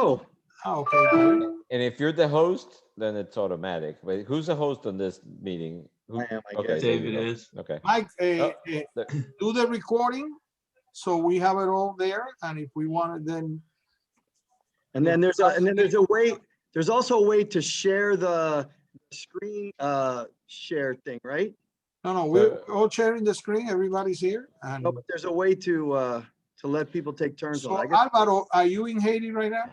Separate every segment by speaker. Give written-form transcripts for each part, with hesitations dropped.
Speaker 1: go.
Speaker 2: Oh, okay.
Speaker 3: And if you're the host, then it's automatic. Wait, who's the host on this meeting? Who,
Speaker 1: I am, I
Speaker 3: okay,
Speaker 1: guess.
Speaker 3: there you
Speaker 4: David
Speaker 3: go.
Speaker 4: is.
Speaker 3: Okay.
Speaker 2: Mike,
Speaker 3: there-
Speaker 2: do the recording so we have it all there. And if we want it, then
Speaker 1: And then there's a way, there's also a way to share the screen share thing, right?
Speaker 2: no, we're all sharing the screen. Everybody's here. And
Speaker 1: No, but there's a way to let people take turns
Speaker 2: so,
Speaker 1: on it. I guess
Speaker 2: Alvaro, are you in Haiti right now?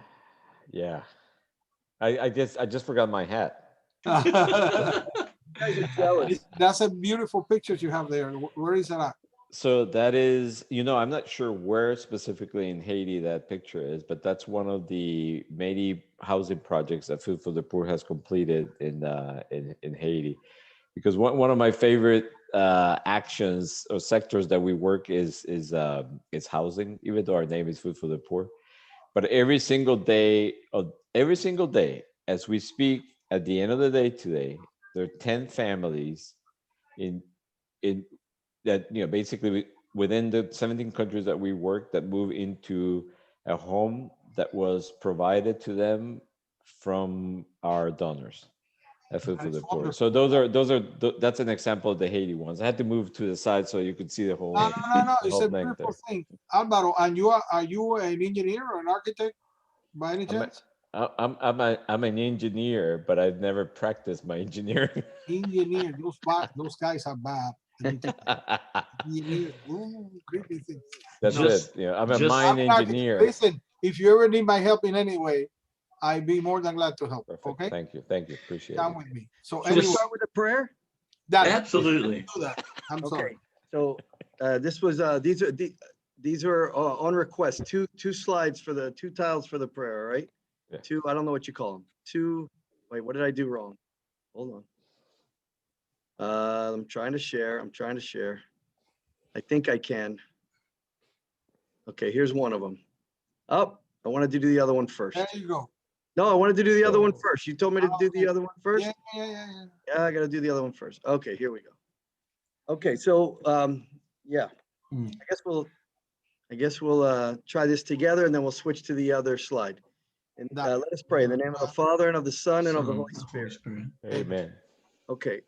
Speaker 3: Yeah. I just forgot my hat.
Speaker 1: you guys are jealous.
Speaker 2: That's a beautiful picture you have there. Where is that at?
Speaker 3: So that is, I'm not sure where specifically in Haiti that picture is, but that's one of the many housing projects that Food for the Poor has completed in Haiti. Because one of my favorite actions or sectors that we work is housing, even though our name is Food for the Poor. But every single day, as we speak, at the end of the day today, there are 10 families in that, basically within the 17 countries that we work that move into a home that was provided to them from our donors. Food for the Poor. So that's an example of the Haiti ones. I had to move to the side so you could see the whole.
Speaker 2: No. It's a
Speaker 3: thing
Speaker 2: beautiful
Speaker 3: there.
Speaker 2: thing. Alvaro, and are you an engineer or an architect by any chance?
Speaker 3: I'm an engineer, but I've never practiced my engineering.
Speaker 2: Engineer, those guys are bad. Engineer, creepy thing.
Speaker 3: That's
Speaker 4: Just-
Speaker 3: it. I'm a
Speaker 4: just-
Speaker 3: mine
Speaker 2: I'm an architect.
Speaker 3: engineer.
Speaker 2: Listen, if you ever need my help in any way, I'd be more than glad to help.
Speaker 3: Perfect.
Speaker 2: Okay,
Speaker 3: Thank you. Appreciate
Speaker 2: come
Speaker 3: it.
Speaker 2: with me. So
Speaker 1: Should we
Speaker 2: anyway,
Speaker 1: start with a prayer?
Speaker 4: Absolutely.
Speaker 2: do that. I'm
Speaker 1: Okay.
Speaker 2: sorry.
Speaker 1: So this was these are on request. Two slides for the two tiles for the prayer. All right.
Speaker 3: Yeah.
Speaker 1: Two. I don't know what you call them. Two. Wait. What did I do wrong? Hold on. I'm trying to share. I think I can. Okay. Here's one of them. Oh, I wanted to do the other one first.
Speaker 2: There you go.
Speaker 1: No, I wanted to do the other one first. You told me to do the other one first.
Speaker 2: Yeah.
Speaker 1: Yeah, I gotta do the other one first. Okay, here we go. Okay, so yeah, I guess we'll try this together and then we'll switch to the other slide. And let us pray in the name of the Father and of the Son and of the Holy Spirit.
Speaker 3: Amen.
Speaker 1: Okay,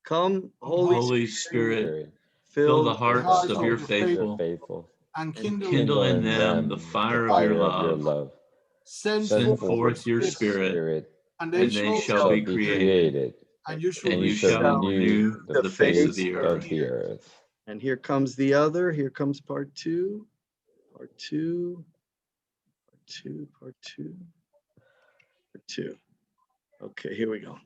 Speaker 1: come,
Speaker 4: Holy Spirit, fill the hearts of your faithful
Speaker 3: Faithful.
Speaker 2: And
Speaker 4: kindle in them the fire of your love.
Speaker 2: Send
Speaker 4: Send
Speaker 2: forth
Speaker 4: forth your Spirit,
Speaker 2: and
Speaker 4: and they shall be created,
Speaker 2: and you
Speaker 4: and you shall renew the face of the earth.
Speaker 1: And here comes the other. Here comes part two. Part two. Okay, here we go.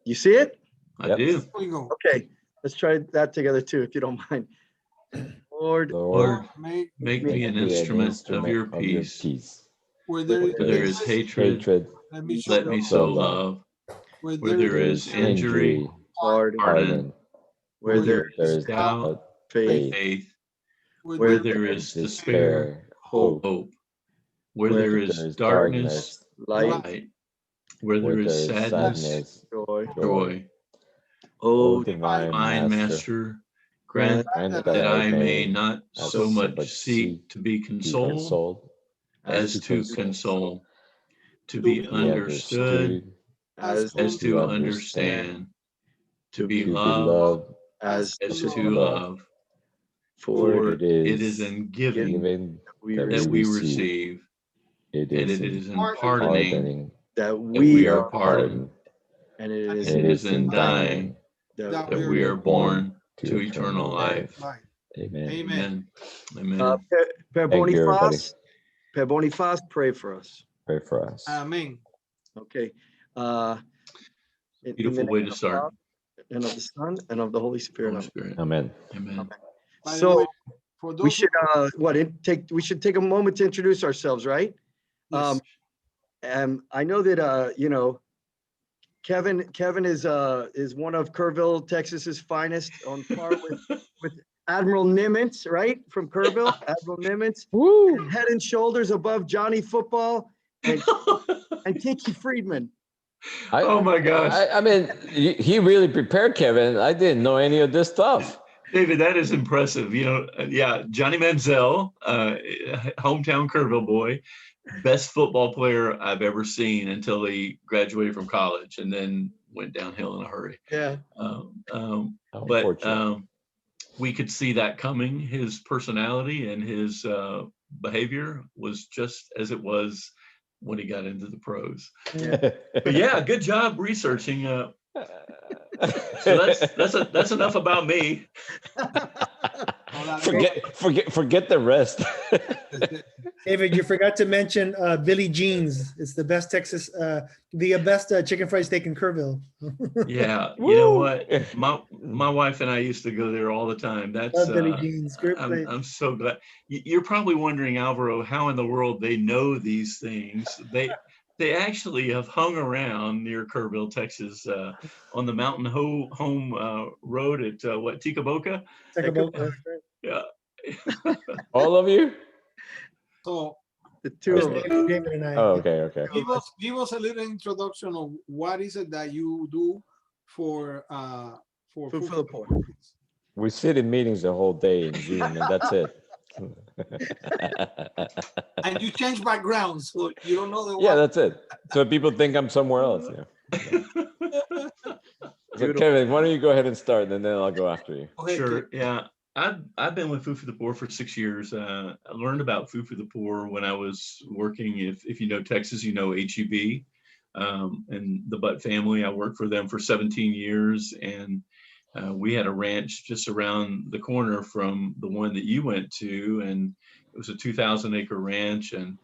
Speaker 1: You see it?
Speaker 4: I
Speaker 3: Yep.
Speaker 4: do.
Speaker 2: Here we go.
Speaker 1: Okay, let's try that together too, if you don't mind. Lord,
Speaker 4: Lord,
Speaker 2: Make
Speaker 4: make me an instrument of your peace.
Speaker 2: where
Speaker 1: Where
Speaker 4: Where there is hatred,
Speaker 2: let me
Speaker 4: let me sow love.
Speaker 2: Where
Speaker 4: Where there is injury, pardon.
Speaker 1: where there
Speaker 3: there
Speaker 1: is
Speaker 3: is
Speaker 4: doubt,
Speaker 1: faith,
Speaker 4: faith.
Speaker 2: where
Speaker 4: Where
Speaker 2: there
Speaker 4: there is despair,
Speaker 1: hope,
Speaker 4: hope. Where there is darkness,
Speaker 1: light,
Speaker 4: light. Where there is sadness,
Speaker 1: joy.
Speaker 4: joy.
Speaker 1: Oh,
Speaker 4: Divine Master, grant
Speaker 3: grant
Speaker 4: that I may not so much seek to be consoled as to console, to be understood
Speaker 1: as
Speaker 4: as to understand, to be loved
Speaker 1: as
Speaker 4: as
Speaker 1: to
Speaker 4: to love. For it is in giving that we receive, and it is in pardoning
Speaker 1: that
Speaker 4: that
Speaker 1: we
Speaker 4: we
Speaker 1: are
Speaker 4: are pardoned,
Speaker 1: and it
Speaker 4: and
Speaker 1: is
Speaker 4: it is in dying
Speaker 1: that
Speaker 4: that we are born to eternal life.
Speaker 2: light.
Speaker 3: Amen.
Speaker 2: Amen.
Speaker 4: Amen. Amen.
Speaker 1: Per
Speaker 3: Thank you, everybody.
Speaker 1: Boniface, pray for us.
Speaker 3: Pray for us.
Speaker 2: Amen.
Speaker 1: Okay. In the
Speaker 4: Beautiful way
Speaker 1: name
Speaker 4: to
Speaker 1: of
Speaker 4: start.
Speaker 1: God, and of the Son and of the Holy Spirit.
Speaker 4: Holy Spirit.
Speaker 3: Amen.
Speaker 4: Amen.
Speaker 2: By the
Speaker 1: So
Speaker 2: way, for those
Speaker 1: we should we should take a moment to introduce ourselves, right?
Speaker 2: yes.
Speaker 1: I know that Kevin is one of Kerrville, Texas's finest, on par with Admiral Nimitz, right? From Kerrville, Admiral Nimitz, and head and shoulders above Johnny Football and Kiki Friedman.
Speaker 4: Oh my gosh.
Speaker 3: I mean, he really prepared Kevin. I didn't know any of this stuff.
Speaker 4: David, that is impressive. Yeah, Johnny Manziel, hometown Kerrville boy, best football player I've ever seen until he graduated from college and then went downhill in a hurry.
Speaker 1: Yeah.
Speaker 4: But we could see that coming. His personality and his behavior was just as it was when he got into the pros.
Speaker 1: Yeah.
Speaker 4: But yeah, good job researching. So that's enough about me.
Speaker 3: Forget the rest.
Speaker 5: David, you forgot to mention Billy Jean's. It's the best Texas, the best chicken fried steak in Kerrville.
Speaker 4: Yeah, you know what? My wife and I used to go there all the time. That's
Speaker 5: Billy Jean's. Great place.
Speaker 4: I'm so glad. You're probably wondering, Alvaro, how in the world they know these things. They actually have hung around near Kerrville, Texas, on the Mountain Home Road at Tica Boca? Yeah.
Speaker 3: All of you?
Speaker 2: So
Speaker 1: The two of us.
Speaker 5: David and I.
Speaker 3: Oh, okay.
Speaker 2: give us a little introduction of what is it that you do for
Speaker 1: Food for the Poor.
Speaker 3: We sit in meetings the whole day in Zoom, and that's it.
Speaker 2: And you change backgrounds, so you don't know the
Speaker 3: Yeah, that's it. So people think I'm somewhere else. Yeah. So Kevin, why don't you go ahead and start, and then I'll go after you.
Speaker 2: Okay,
Speaker 4: Sure. Yeah. I've been with Food for the Poor for 6 years. I learned about Food for the Poor when I was working. If you know Texas, you know HEB and the Butt family. I worked for them for 17 years, and we had a ranch just around the corner from the one that you went to, and it was a 2,000-acre ranch. And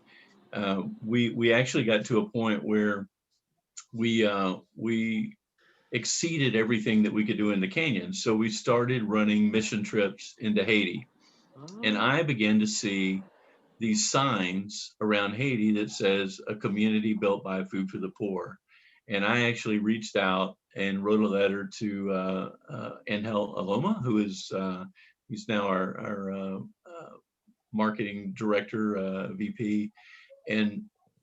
Speaker 4: we actually got to a point where we exceeded everything that we could do in the canyon. So we started running mission trips into Haiti. And I began to see these signs around Haiti that says a community built by Food for the Poor. And I actually reached out and wrote a letter to Angel Aloma, who is he's now our marketing director, VP.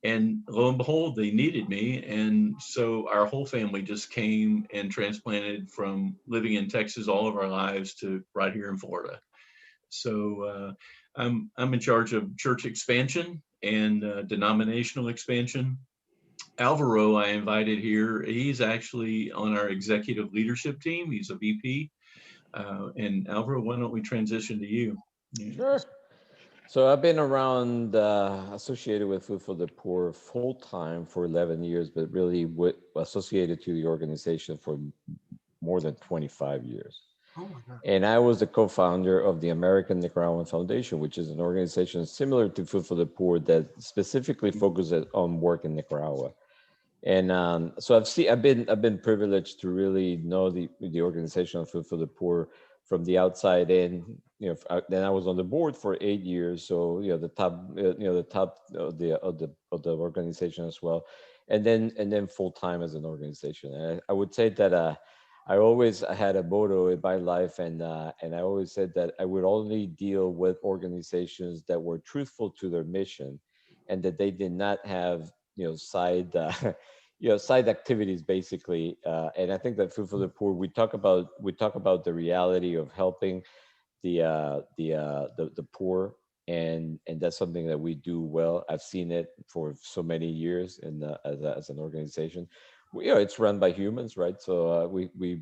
Speaker 4: And lo and behold, they needed me. And so our whole family just came and transplanted from living in Texas all of our lives to right here in Florida. So I'm in charge of church expansion and denominational expansion. Alvaro, I invited here. He's actually on our executive leadership team. He's a VP. And Alvaro, why don't we transition to you?
Speaker 3: Sure. So I've been around associated with Food for the Poor full time for 11 years, but really associated to the organization for more than 25 years.
Speaker 2: Oh my God.
Speaker 3: And I was the co-founder of the American Nicaraguan Foundation, which is an organization similar to Food for the Poor that specifically focuses on work in Nicaragua. And so I've been privileged to really know the organization of Food for the Poor from the outside in. Then I was on the board for 8 years, so the top of the organization as well, and then full time as an organization. And I would say that I always had a motto in my life, and I always said that I would only deal with organizations that were truthful to their mission, and that they did not have side side activities basically. And I think that Food for the Poor, we talk about the reality of helping the poor, and that's something that we do well. I've seen it for so many years as an organization. It's run by humans, right? So we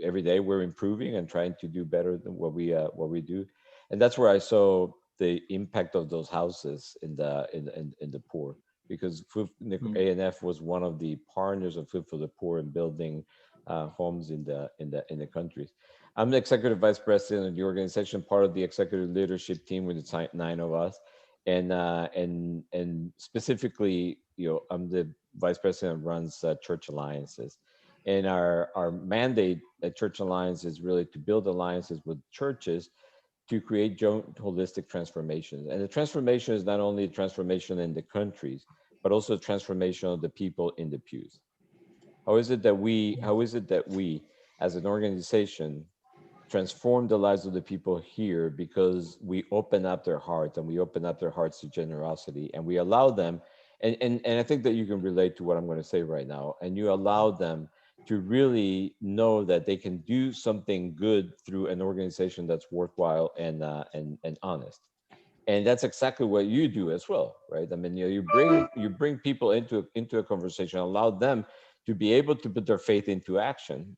Speaker 3: every day we're improving and trying to do better than what we do, and that's where I saw the impact of those houses in the poor, because ANF was one of the partners of Food for the Poor in building homes in the countries. I'm the executive vice president of the organization, part of the executive leadership team with the 9 of us, and specifically, I'm the vice president that runs Church Alliances, and our mandate at Church Alliance is really to build alliances with churches to create joint holistic transformations. And the transformation is not only transformation in the countries, but also transformation of the people in the pews. How is it that we, as an organization, transform the lives of the people here? Because we open up their hearts, and we open up their hearts to generosity, and we allow them, and I think that you can relate to what I'm going to say right now, and you allow them to really know that they can do something good through an organization that's worthwhile and honest. And that's exactly what you do as well, right? I mean, you bring people into a conversation, allow them to be able to put their faith into action.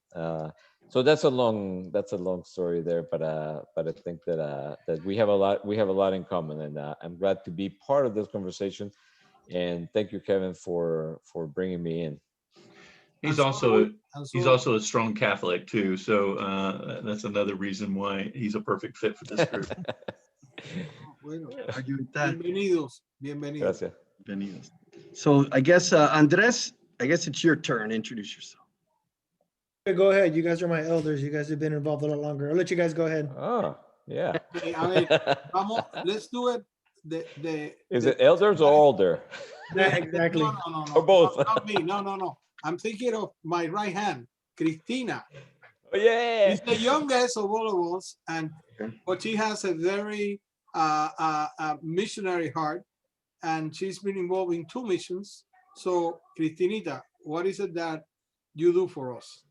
Speaker 3: So that's a long story there, but I think that we have a lot in common, and I'm glad to be part of this conversation. And thank you, Kevin, for bringing me in.
Speaker 4: He's
Speaker 2: And
Speaker 4: also he's
Speaker 2: so-
Speaker 4: also a strong Catholic too, so that's another reason why he's a perfect fit for this group.
Speaker 2: Bueno,
Speaker 1: Argue with that.
Speaker 2: bienvenidos, bienvenidos.
Speaker 3: Gracias.
Speaker 1: Bienvenidos. So I guess, Andres, I guess it's your turn. Introduce yourself.
Speaker 5: Okay, go ahead. You guys are my elders. You guys have been involved a lot longer. I'll let you guys go ahead.
Speaker 3: Oh, yeah.
Speaker 2: Okay, a ver, vamos, let's do it.
Speaker 3: Is it elders or older?
Speaker 5: Yeah, exactly.
Speaker 2: No,
Speaker 3: Or both?
Speaker 2: not me. No. I'm thinking of my right hand, Cristina.
Speaker 3: Oh, yeah.
Speaker 2: She's the youngest of all of us,
Speaker 1: Okay.
Speaker 2: but she has a very missionary heart, and she's been involved in 2 missions. So, Cristinita, what is it that you do for us?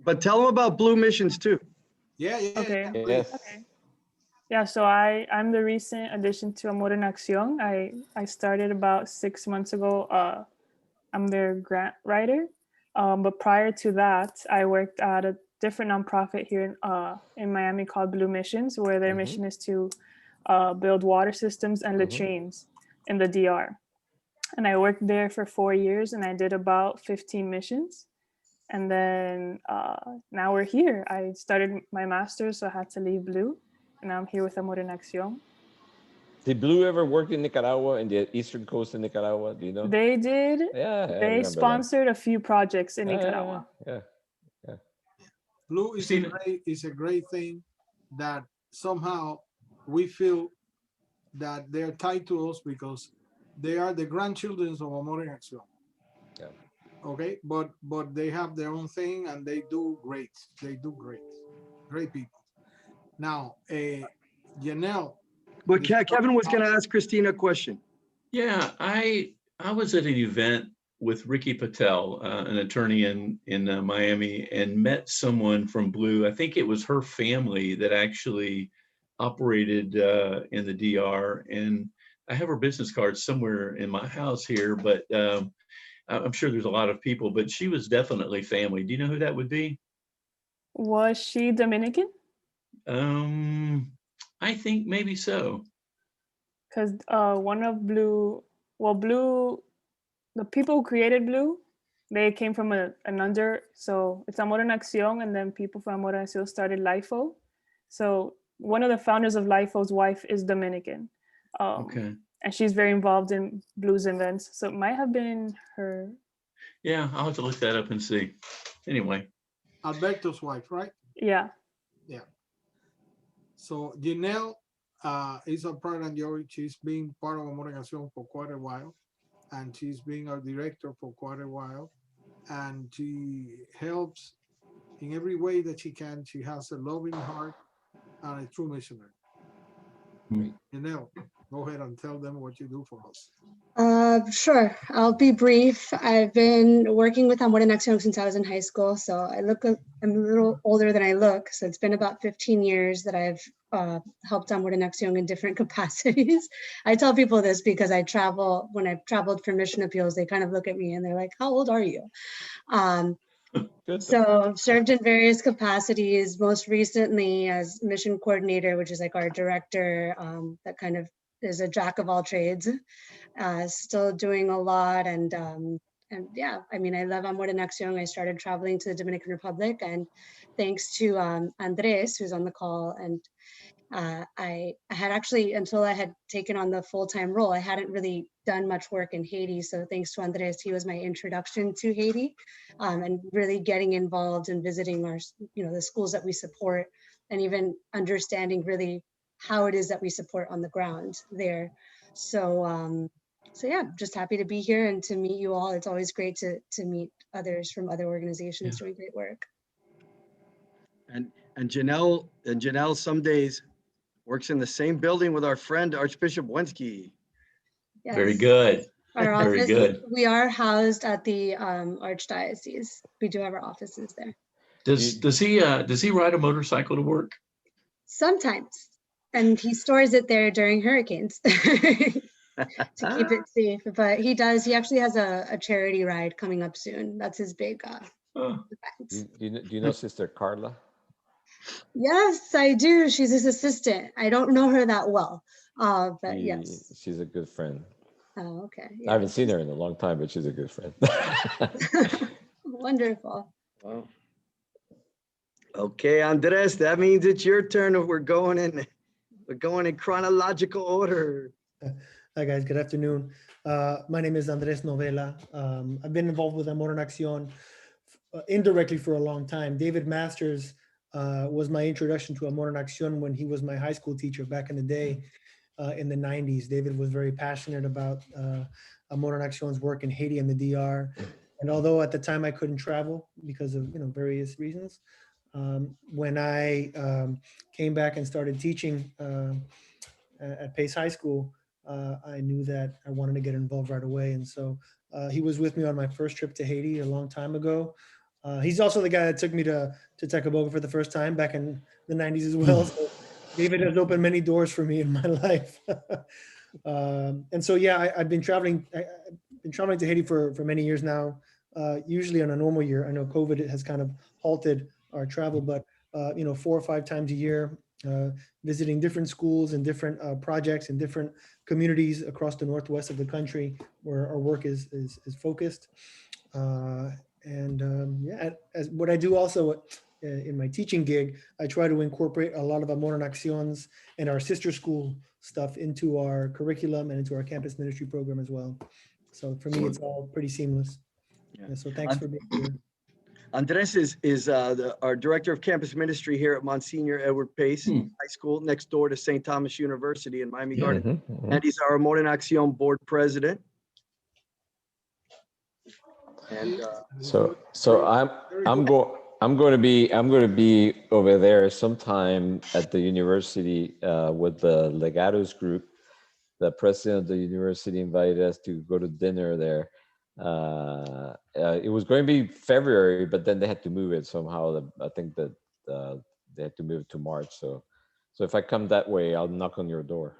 Speaker 1: But tell them about Blue Missions too.
Speaker 2: Yeah.
Speaker 6: Okay.
Speaker 2: please.
Speaker 3: Yes.
Speaker 6: Okay. Yeah, so I'm the recent addition to Amor en Acción. I started about 6 months ago. I'm their grant writer. But prior to that, I worked at a different nonprofit here in Miami called Blue Missions, where their mission is to build water systems and latrines in the DR. And I worked there for 4 years, and I did about 15 missions. And then now we're here. I started my master's, so I had to leave Blue. And I'm here with Amor en Acción.
Speaker 3: Did Blue ever work in Nicaragua, in the eastern coast of Nicaragua? Do you know?
Speaker 6: They did.
Speaker 3: Yeah, I
Speaker 6: They
Speaker 3: remember
Speaker 6: sponsored a few projects in
Speaker 3: that.
Speaker 6: Nicaragua.
Speaker 3: Yeah.
Speaker 2: Blue is a great thing that somehow we feel that they're tied to us because they are the grandchildren of Amor en Acción.
Speaker 3: Yeah.
Speaker 2: Okay, but they have their own thing and they do great. They do great people. Now, Janelle.
Speaker 1: But Kevin was going to ask Christina a question.
Speaker 4: Yeah, I was at an event with Ricky Patel, an attorney in Miami, and met someone from Blue. I think it was her family that actually operated in the DR. And I have her business card somewhere in my house here, but I'm sure there's a lot of people, but she was definitely family. Do you know who that would be?
Speaker 6: Was she Dominican?
Speaker 4: I think maybe so.
Speaker 6: Because one of Blue, the people who created Blue, they came from an under, so it's Amor en Acción, and then people from Amor en Acción started LIFO. So one of the founders of LIFO's wife is Dominican.
Speaker 4: Okay.
Speaker 6: And she's very involved in Blues events. So it might have been her.
Speaker 4: Yeah, I'll have to look that up and see. Anyway.
Speaker 2: Alberto's wife, right?
Speaker 6: Yeah.
Speaker 2: So Janelle is a part of Joey. She's been part of Amor en Acción for quite a while, and she's been our director for quite a while, and she helps in every way that she can. She has a loving heart and a true missionary. Janelle, go ahead and tell them what you do for us.
Speaker 7: Sure, I'll be brief. I've been working with Amor en Acción since I was in high school, so I'm a little older than I look. So it's been about 15 years that I've helped Amor en Acción in different capacities. I tell people this because when I've traveled for mission appeals, they kind of look at me and they're like, "How old are you?" So I've served in various capacities, most recently as mission coordinator, which is like our director that kind of is a jack of all trades, still doing a lot. And yeah, I mean, I love Amor en Acción. I started traveling to the Dominican Republic, and thanks to Andres, who's on the call, and I had actually, until I had taken on the full-time role, I hadn't really done much work in Haiti. So thanks to Andres, he was my introduction to Haiti, and really getting involved and visiting our, the schools that we support, and even understanding really how it is that we support on the ground there. So yeah, just happy to be here and to meet you all. It's always great to meet others from other organizations doing great work.
Speaker 1: And Janelle some days works in the same building with our friend Archbishop Wensky.
Speaker 7: Yes.
Speaker 4: Very good.
Speaker 7: Our
Speaker 4: Very
Speaker 7: office,
Speaker 4: good.
Speaker 7: we are housed at the Archdiocese. We do have our offices there.
Speaker 4: Does he ride a motorcycle to work?
Speaker 7: Sometimes. And he stores it there during hurricanes to keep it safe. But he actually has a charity ride coming up soon. That's his big
Speaker 4: Oh,
Speaker 7: event.
Speaker 3: Do you know Sister Carla?
Speaker 7: Yes, I do. She's his assistant. I don't know her that well. But yes.
Speaker 3: She's a good friend.
Speaker 7: Oh, okay.
Speaker 3: I haven't
Speaker 7: Yes.
Speaker 3: seen her in a long time, but she's a good friend.
Speaker 7: Wonderful.
Speaker 1: Wow. Okay, Andres, that means it's your turn. We're going in chronological order.
Speaker 5: Hi guys, good afternoon. My name is Andres Novela. I've been involved with Amor en Acción indirectly for a long time. David Masters was my introduction to Amor en Acción when he was my high school teacher back in the day in the 90s. David was very passionate about Amor en Acción's work in Haiti and the DR. And although at the time I couldn't travel because of various reasons, when I came back and started teaching at Pace High School, I knew that I wanted to get involved right away. And so he was with me on my first trip to Haiti a long time ago. He's also the guy that took me to Tacubaya for the first time back in the 90s as well. So David has opened many doors for me in my life. And so, yeah, I've been traveling. I've been traveling to Haiti for many years now, usually on a normal year. I know COVID has kind of halted our travel, but 4 or 5 times a year, visiting different schools and different projects and different communities across the northwest of the country where our work is focused. As what I do also in my teaching gig, I try to incorporate a lot of Amor en Acción's and our sister school stuff into our curriculum and into our campus ministry program as well. So for me, it's all pretty seamless.
Speaker 1: Yeah.
Speaker 5: So thanks for being here.
Speaker 1: Andres is our director of campus ministry here at Monsignor Edward Pace High School, next door to St. Thomas University in Miami Gardens. And he's our Amor en Acción board president. And
Speaker 3: So I'm going to be over there sometime at the university with the Legados group. The president of the university invited us to go to dinner there. It was going to be February, but then they had to move it somehow. I think that they had to move it to March. So if I come that way, I'll knock on your door.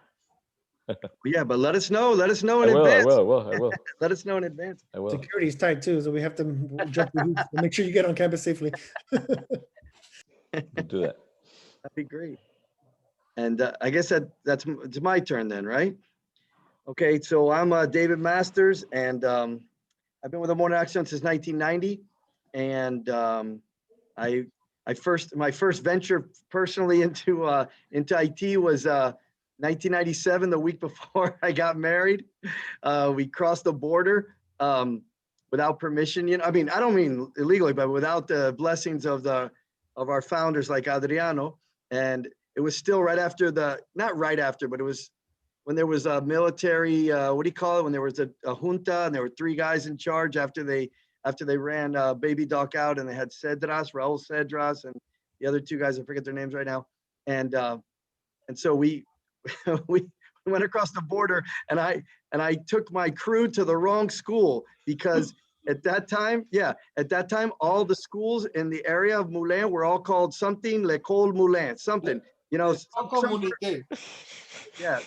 Speaker 1: yeah, but let us know in advance.
Speaker 3: I will.
Speaker 1: Let us know in advance.
Speaker 3: I will.
Speaker 5: Security is tight too, so we have to jump the hoops to make sure you get on campus safely.
Speaker 3: We'll do that.
Speaker 1: That'd be great. And I guess it's my turn then, right? Okay, so I'm David Masters, and I've been with Amor en Acción since 1990, and my first venture personally into IT was 1997, the week before I got married. We crossed the border without permission. I mean, I don't mean illegally, but without the blessings of our founders like Adriano. And it was still right after not right after, but it was when there was a military, what do you call it? When there was a junta and there were 3 guys in charge after they ran Baby Doc out, and they had Raul Cedras, and the other 2 guys, I forget their names right now. And so we went across the border, and I took my crew to the wrong school because at that time, all the schools in the area of Moulin were all called something, L'École Moulin, something, yeah.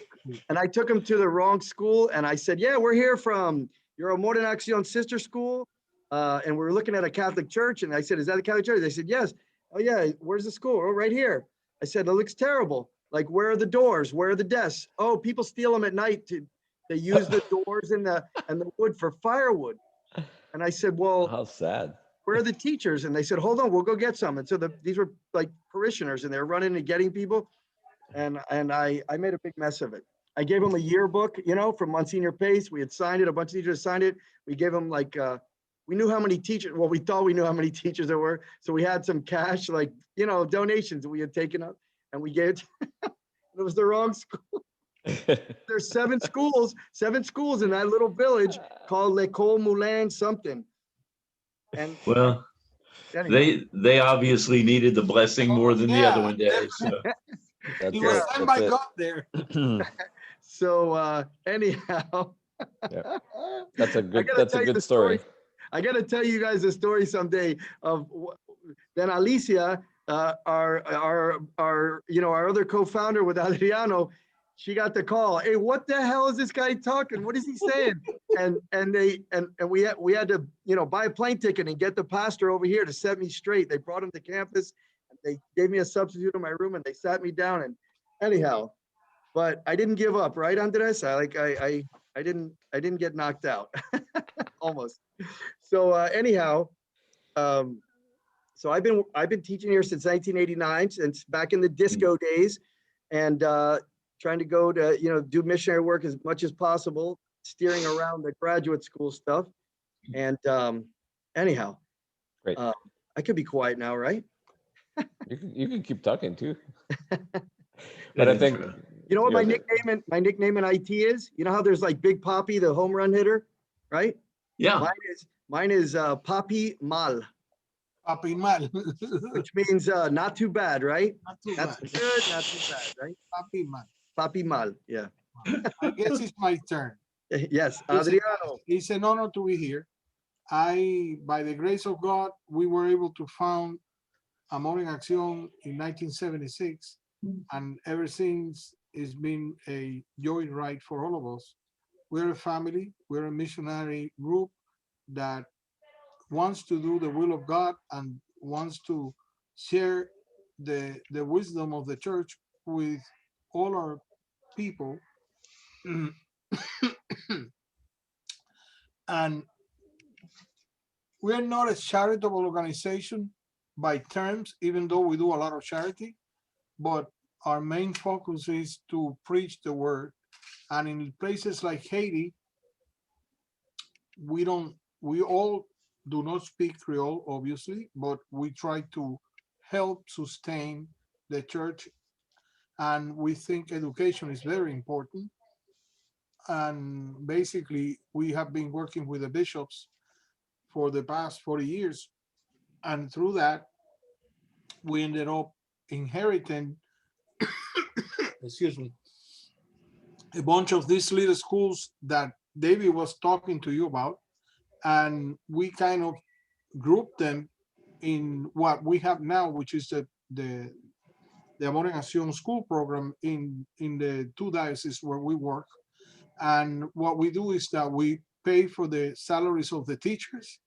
Speaker 1: And I took them to the wrong school, and I said, yeah, we're here from your Amor en Acción sister school. And we were looking at a Catholic church, and I said, is that a Catholic church? They said, yes. Oh yeah, where's the school? Oh, right here. I said, it looks terrible. Like, where are the doors? Where are the desks? Oh, people steal them at night to use the doors and the wood for firewood. And I said, well,
Speaker 3: How sad.
Speaker 1: where are the teachers? And they said, hold on, we'll go get some. And so these were like parishioners, and they're running and getting people. And I made a big mess of it. I gave them a yearbook, from Monsignor Pace. We had signed it. A bunch of teachers signed it. We gave them we knew how many teachers, well, we thought we knew how many teachers there were. So we had some cash, donations that we had taken up, and we gave it. It was the wrong school. There's 7 schools in that little village called L'École Moulin something. And
Speaker 4: well, they obviously needed the blessing more than the other one did. So.
Speaker 2: He was sent by God there.
Speaker 1: So anyhow,
Speaker 3: Yep. That's a
Speaker 1: I
Speaker 3: good.
Speaker 1: gotta
Speaker 3: That's a
Speaker 1: tell you
Speaker 3: good
Speaker 1: the
Speaker 3: story.
Speaker 1: I gotta tell you guys a story someday of then Alicia, our our other co-founder with Adriano, she got the call. Hey, what the hell is this guy talking? What is he saying? And we had to buy a plane ticket and get the pastor over here to set me straight. They brought him to campus. And they gave me a substitute in my room and they sat me down. And anyhow, but I didn't give up, right, Andres? I didn't get knocked out. Almost. So anyhow, so I've been teaching here since 1989, since back in the disco days, and trying to go to do missionary work as much as possible, steering around the graduate school stuff. And anyhow,
Speaker 3: Great.
Speaker 1: I could be quiet now, right?
Speaker 3: You can keep talking too.
Speaker 4: That
Speaker 3: But I
Speaker 4: is
Speaker 3: think
Speaker 4: true.
Speaker 1: You know what
Speaker 3: Yeah,
Speaker 1: my nickname in IT is? You know how there's like Big Poppy, the home run hitter, right?
Speaker 4: Yeah.
Speaker 1: Mine is Papi Mal,
Speaker 2: Papi mal.
Speaker 1: which means not too bad, right?
Speaker 2: Not too
Speaker 1: Not
Speaker 2: bad.
Speaker 1: too good, not too bad, right?
Speaker 2: Papi mal.
Speaker 1: Papi Mal, yeah.
Speaker 2: I guess it's my turn.
Speaker 1: Yes,
Speaker 2: Listen,
Speaker 1: Adriano.
Speaker 2: it's an honor to be here. By the grace of God, we were able to found Amor en Acción in 1976, and ever since it's been a joy ride for all of us. We're a family, we're a missionary group that wants to do the will of God and wants to share the wisdom of the church with all our people. And we're not a charitable organization by terms, even though we do a lot of charity, but our main focus is to preach the word. And in places like Haiti, we all do not speak Creole, obviously, but we try to help sustain the church. And we think education is very important. And basically, we have been working with the bishops for the past 40 years. And through that, we ended up inheriting, excuse me, a bunch of these little schools that David was talking to you about. And we kind of grouped them in what we have now, which is the Amor en Acción school program in the two dioceses where we work. And what we do is that we pay for the salaries of the teachers.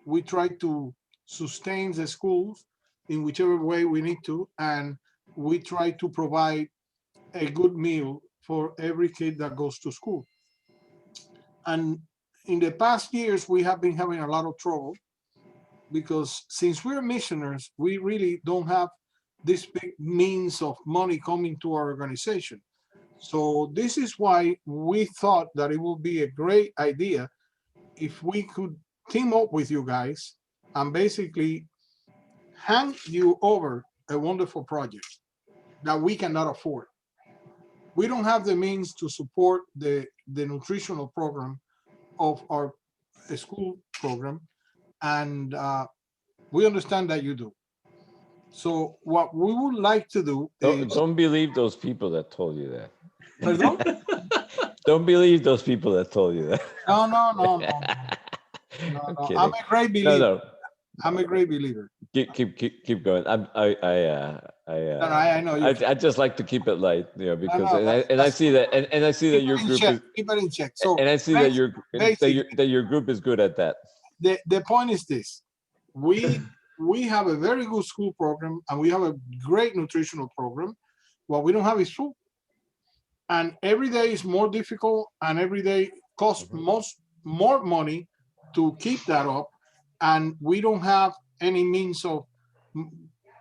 Speaker 2: We try to sustain the schools in whichever way we need to, and we try to provide a good meal for every kid that goes to school. And in the past years, we have been having a lot of trouble because since we're missioners, we really don't have this big means of money coming to our organization. So this is why we thought that it would be a great idea if we could team up with you guys and basically hand you over a wonderful project that we cannot afford. We don't have the means to support the nutritional program of our school program, and we understand that you do. So what we would like to do is
Speaker 3: don't believe those people that told you that.
Speaker 2: Pardon?
Speaker 3: Don't believe those people that told you that.
Speaker 2: No.
Speaker 3: I'm
Speaker 2: I'm
Speaker 3: kidding.
Speaker 2: a great believer.
Speaker 3: No.
Speaker 2: I'm a great believer.
Speaker 3: Keep going.
Speaker 2: I know you.
Speaker 3: I just like to keep it light, because
Speaker 2: I
Speaker 3: see that and I see that your group is
Speaker 2: keep it in check. So
Speaker 3: and I see that your group is good at that.
Speaker 2: The point is this: we have a very good school program and we have a great nutritional program. What we don't have is food, and every day is more difficult, and every day costs more money to keep that up, and we don't have any means of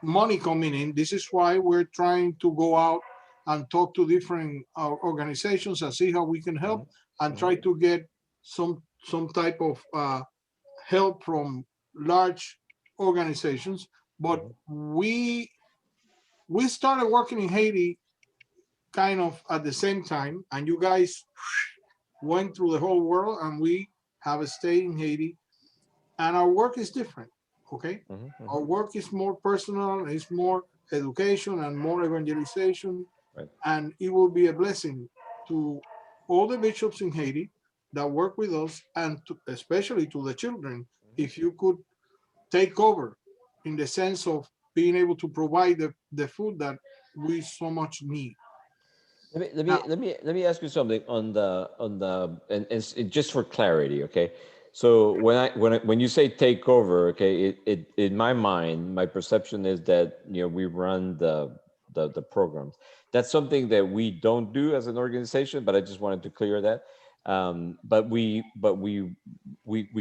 Speaker 2: money coming in. This is why we're trying to go out and talk to different organizations and see how we can help and try to get some type of help from large organizations. But we started working in Haiti kind of at the same time, and you guys went through the whole world, and we have a stay in Haiti, and our work is different. Okay, our work is more personal, it's more education and more evangelization,
Speaker 3: right.
Speaker 2: And it will be a blessing to all the bishops in Haiti, that work with us, and especially to the children, if you could take over in the sense of being able to provide the food that we so much need.
Speaker 3: Let me ask you something on the and just for clarity, okay? So when you say take over, okay, it in my mind, my perception is that we run the programs. That's something that we don't do as an organization, but I just wanted to clear that. But we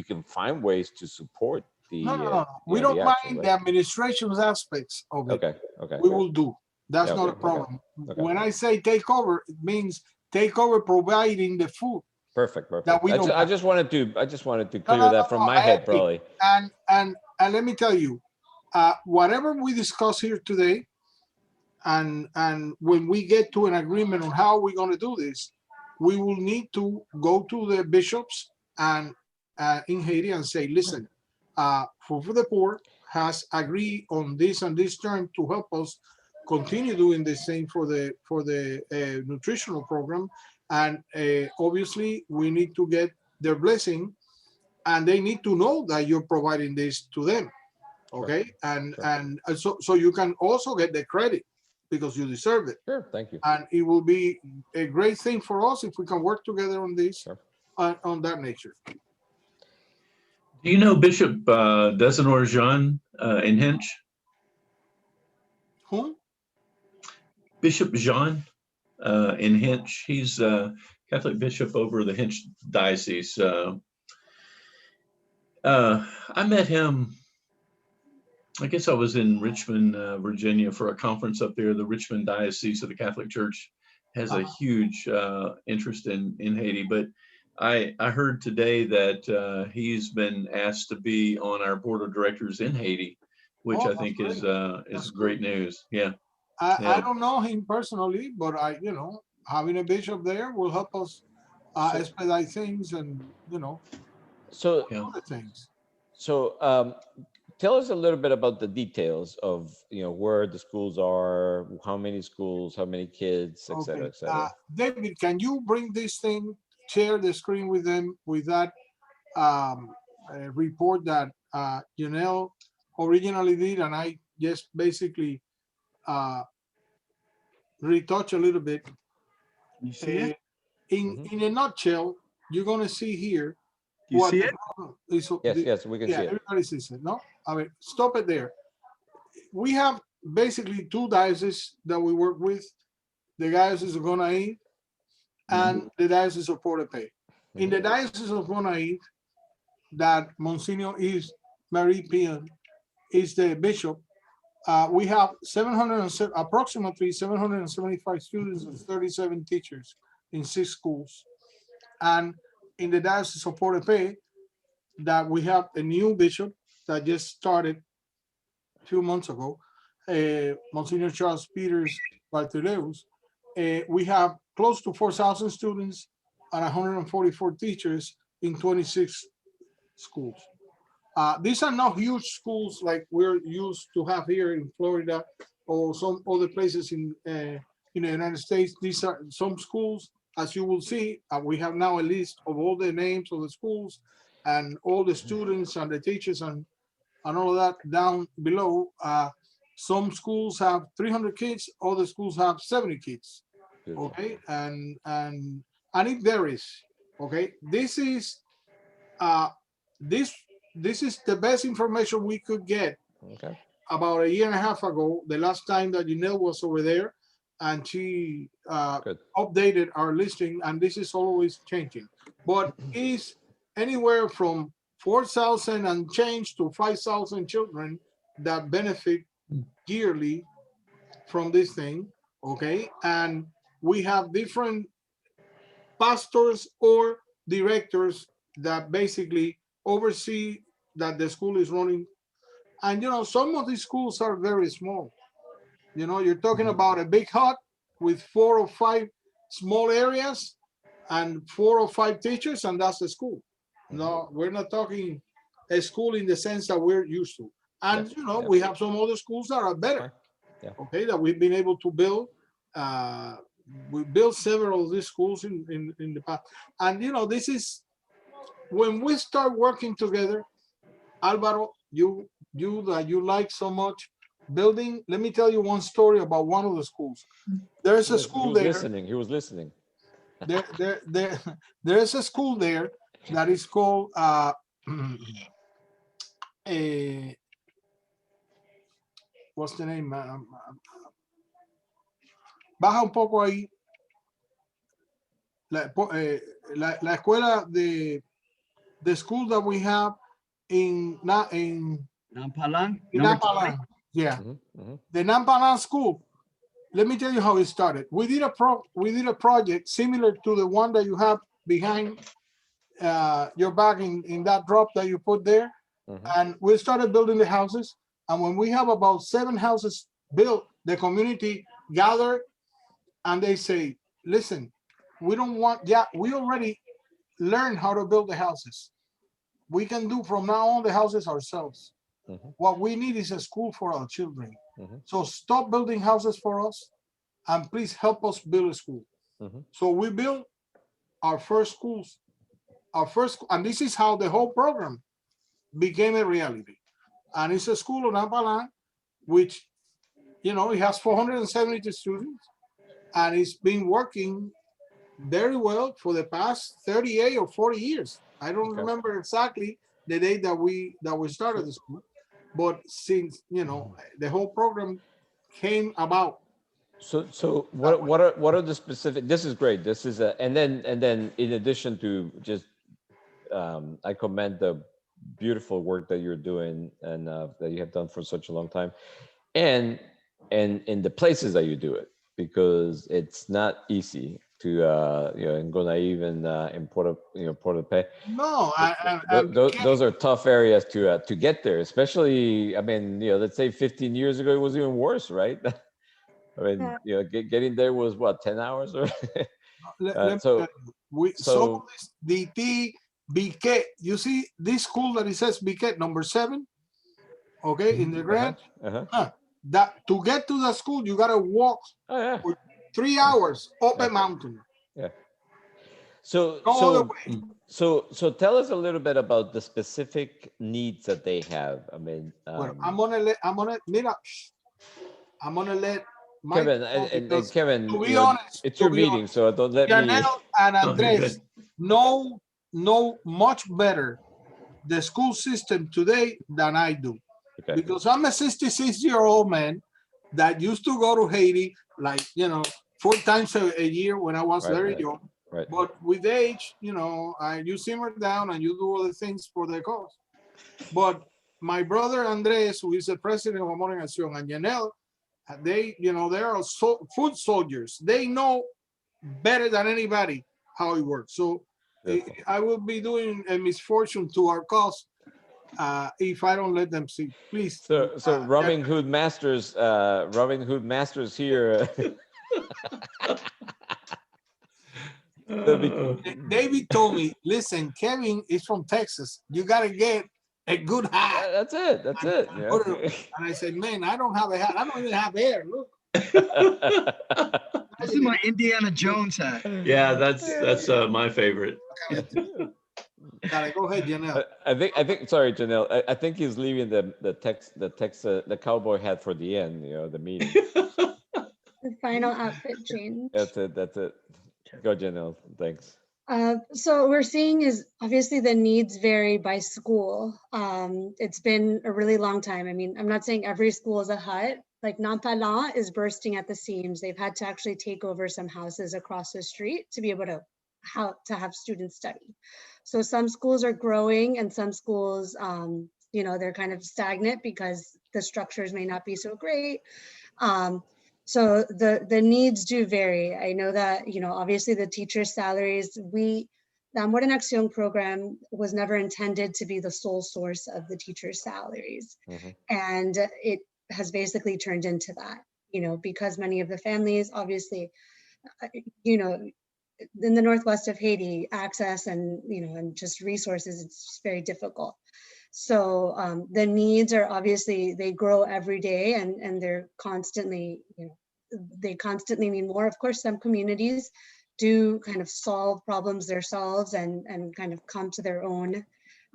Speaker 3: can find ways to support the
Speaker 2: No. We don't
Speaker 3: the
Speaker 2: mind
Speaker 3: action,
Speaker 2: the
Speaker 3: right?
Speaker 2: administration's aspects of it.
Speaker 3: Okay.
Speaker 2: We will do. That's
Speaker 3: Yeah,
Speaker 2: not a
Speaker 3: okay,
Speaker 2: problem.
Speaker 3: okay.
Speaker 2: When I say take over, it means take over providing the food.
Speaker 3: Perfect.
Speaker 2: That we don't
Speaker 3: I
Speaker 2: have.
Speaker 3: just wanted to clear that from my
Speaker 2: I
Speaker 3: head,
Speaker 2: agree.
Speaker 3: probably.
Speaker 2: And let me tell you, whatever we discuss here today, and when we get to an agreement on how we're going to do this, we will need to go to the bishops and in Haiti and say, listen, Food for the Poor has agreed on this and this term to help us continue doing the same for the nutritional program, and obviously we need to get their blessing, and they need to know that you're providing this to them, okay? Sure. And so you can also get the credit because you deserve it.
Speaker 3: Sure, thank you.
Speaker 2: And it will be a great thing for us if we can work together on this, sure, on that nature.
Speaker 4: Do you know Bishop Desenor Jean in Hinch?
Speaker 2: Whom?
Speaker 4: Bishop Jean in Hinch. He's Catholic bishop over the Hinch diocese. I met him, I guess I was in Richmond, Virginia for a conference up there. The Richmond Diocese of the Catholic Church has a huge interest in Haiti, but I heard today that he's been asked to be on our board of directors in Haiti, which I think is great news. Yeah.
Speaker 2: I don't know him personally, but having a bishop there will help us expedite things and
Speaker 3: so
Speaker 2: other things.
Speaker 3: So tell us a little bit about the details of where the schools are, how many schools, how many kids, et cetera, et cetera.
Speaker 2: David, can you bring this thing, share the screen with them with that report that Janelle originally did, and I just basically retouch a little bit.
Speaker 1: You see it?
Speaker 2: In a nutshell, you're going to see here.
Speaker 1: Do you see it?
Speaker 3: Yes, we can see it.
Speaker 2: Everybody sees it, no? I mean, stop it there. We have basically two dioceses that we work with, the Diocese of Gonaïves and the Diocese of Port-au-Pay. In the Diocese of Gonaïves, that Monsignor is Marie Pion is the bishop, we have approximately 775 students and 37 teachers in 6 schools. And in the Diocese of Port-au-Pay, that we have a new bishop that just started a few months ago, Monsignor Charles Peters Bartholeus. We have close to 4,000 students and 144 teachers in 26 schools. These are not huge schools like we're used to have here in Florida or some other places in the United States. These are some schools, as you will see, we have now a list of all the names of the schools and all the students and the teachers and all of that down below. Some schools have 300 kids, other schools have 70 kids. Okay, and it varies. Okay, this is the best information we could get. Okay. About a year and a half ago, the last time that Janelle was over there, and she updated our listing, and this is always changing. But it is anywhere from 4,000 and change to 5,000 children that benefit yearly from this thing, okay? And we have different pastors or directors that basically oversee that the school is running. And some of these schools are very small. You're talking about a big hut with 4 or 5 small areas and 4 or 5 teachers, and that's the school. No, we're not talking a school in the sense that we're used to. And we have some other schools that are better, okay, that we've been able to build we built several of these schools in the past. And this is when we start working together, Alvaro, you that you like so much building. Let me tell you one story about one of the schools. There's a school
Speaker 3: was
Speaker 2: there.
Speaker 3: listening. He was listening.
Speaker 2: There is a school there that is called what's the name? Baja un poco ahí. La escuela the school that we have in
Speaker 1: Nampalan?
Speaker 2: Nampalan. Yeah. The Nampalan school. Let me tell you how it started. We did a project similar to the one that you have behind your back in that drop that you put there. And we started building the houses. And when we have about 7 houses built, the community gathered and they say, listen, we don't want, we already learned how to build the houses. We can do from now on the houses ourselves. What we need is a school for our children. So stop building houses for us and please help us build a school. So we built our first schools, and this is how the whole program became a reality. And it's a school in Nampalan, which, it has 472 students, and it's been working very well for the past 38 or 40 years. I don't remember exactly the date that we started the school, but since the whole program came about.
Speaker 3: So what are the specific? This is great. This is and then in addition to just I commend the beautiful work that you're doing and that you have done for such a long time, and in the places that you do it, because it's not easy to in Gonaive and in Porto Pe.
Speaker 2: No,
Speaker 3: those are tough areas to get there, especially, I mean, let's say 15 years ago it was even worse, right? I mean, getting there was what, 10 hours or so
Speaker 2: DT Biquet, you see this school that it says Biquet number 7, okay, in the grant. That to get to the school you gotta walk for 3 hours up a mountain.
Speaker 3: So tell us a little bit about the specific needs that they have. I mean,
Speaker 2: well, I'm gonna let
Speaker 3: Kevin and Kevin,
Speaker 2: to be honest,
Speaker 3: it's your meeting, so don't let me.
Speaker 2: Janelle and Andres know much better the school system today than I do, because I'm a 66-year-old man that used to go to Haiti, like 4 times a year when I was very young. But with age, you simmer down and you do other things for the cause. But my brother Andres, who is the president of Amor y Nación, and Janelle, they are foot soldiers. They know better than anybody how it works. So I will be doing a misfortune to our cause if I don't let them see. Please.
Speaker 3: So Robin Hood Masters here.
Speaker 2: David told me, listen, Kevin is from Texas. You got to get a good hat.
Speaker 3: That's it.
Speaker 2: And I said, man, I don't have a hat. I don't even have hair. Look.
Speaker 1: This is my Indiana Jones hat.
Speaker 4: Yeah, that's my favorite.
Speaker 2: Go ahead, Janelle.
Speaker 3: I think. Sorry, Janelle. I think he's leaving the cowboy hat for the end. The meeting.
Speaker 7: The final outfit change.
Speaker 3: That's it. Go, Janelle. Thanks.
Speaker 7: So we're seeing is obviously the needs vary by school. It's been a really long time. I mean, I'm not saying every school is a hut. Like Nampalan is bursting at the seams. They've had to actually take over some houses across the street to be able to have students study. So some schools are growing and some schools, they're kind of stagnant because the structures may not be so great. So the needs do vary. I know that, obviously the teachers' salaries, the Amor y Nación program was never intended to be the sole source of the teachers' salaries. And it has basically turned into that, because many of the families, obviously, in the northwest of Haiti, access and, and just resources, it's very difficult. So the needs are obviously, they grow every day and they're constantly, they constantly need more. Of course, some communities do kind of solve problems themselves and kind of come to their own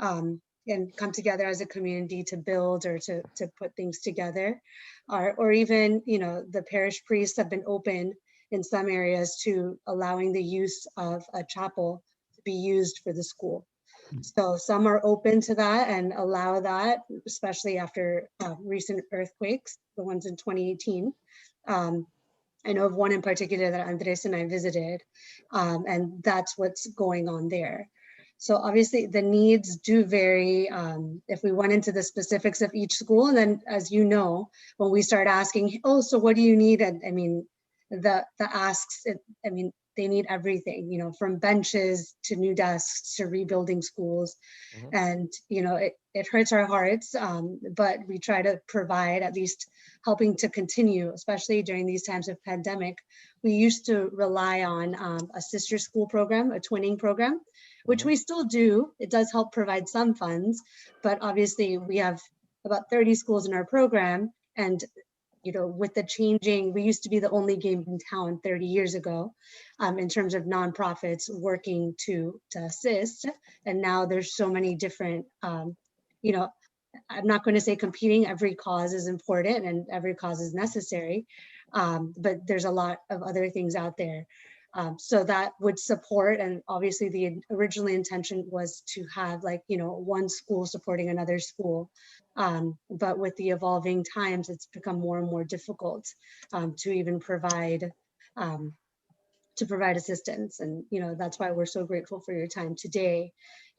Speaker 7: and come together as a community to build or to put things together. Or even, you know, the parish priests have been open in some areas to allowing the use of a chapel to be used for the school. So some are open to that and allow that, especially after recent earthquakes, the ones in 2018. I know of one in particular that Andres and I visited, and that's what's going on there. So obviously the needs do vary if we went into the specifics of each school. And then, as you know, when we start asking, oh, so what do you need? And I mean, the asks, I mean, they need everything, you know, from benches to new desks to rebuilding schools.
Speaker 3: Mhm.
Speaker 7: And, you know, it hurts our hearts, but we try to provide, at least helping to continue, especially during these times of pandemic. We used to rely on a sister school program, a twinning program, which we still do. It does help provide some funds, but obviously we have about 30 schools in our program. And, you know, with the changing, we used to be the only game in town 30 years ago in terms of nonprofits working to assist. And now there's so many different, you know, I'm not going to say competing. Every cause is important and every cause is necessary, but there's a lot of other things out there. So that would support, and obviously the original intention was to have, like, you know, one school supporting another school. But with the evolving times, it's become more and more difficult to even provide assistance. And, you know, that's why we're so grateful for your time today.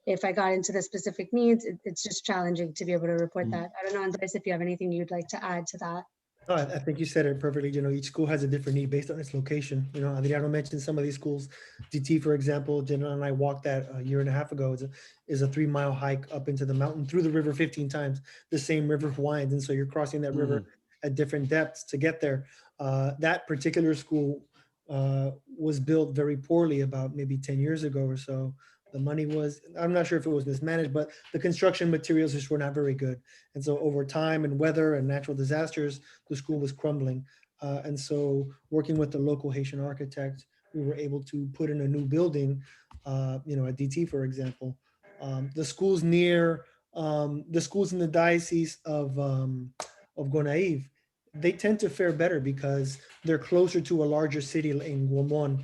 Speaker 7: If I got into the specific needs, it's just challenging to be able to report that. I don't know, Andres, if you have anything you'd like to add to that.
Speaker 5: No, I think you said it perfectly. You know, each school has a different need based on its location. You know, Adriano mentioned some of these schools. DT, for example, Jenna and I walked that a year and a half ago. Is a 3-mile hike up into the mountain through the river 15 times. The same river winds, and so you're crossing that river at different depths to get there. That particular school was built very poorly about maybe 10 years ago or so. The money was, I'm not sure if it was mismanaged, but the construction materials just were not very good. And so over time and weather and natural disasters, the school was crumbling. And so working with the local Haitian architect, we were able to put in a new building, you know, at DT, for example. The schools near, the schools in the diocese of Gonaive, they tend to fare better because they're closer to a larger city in Guamon.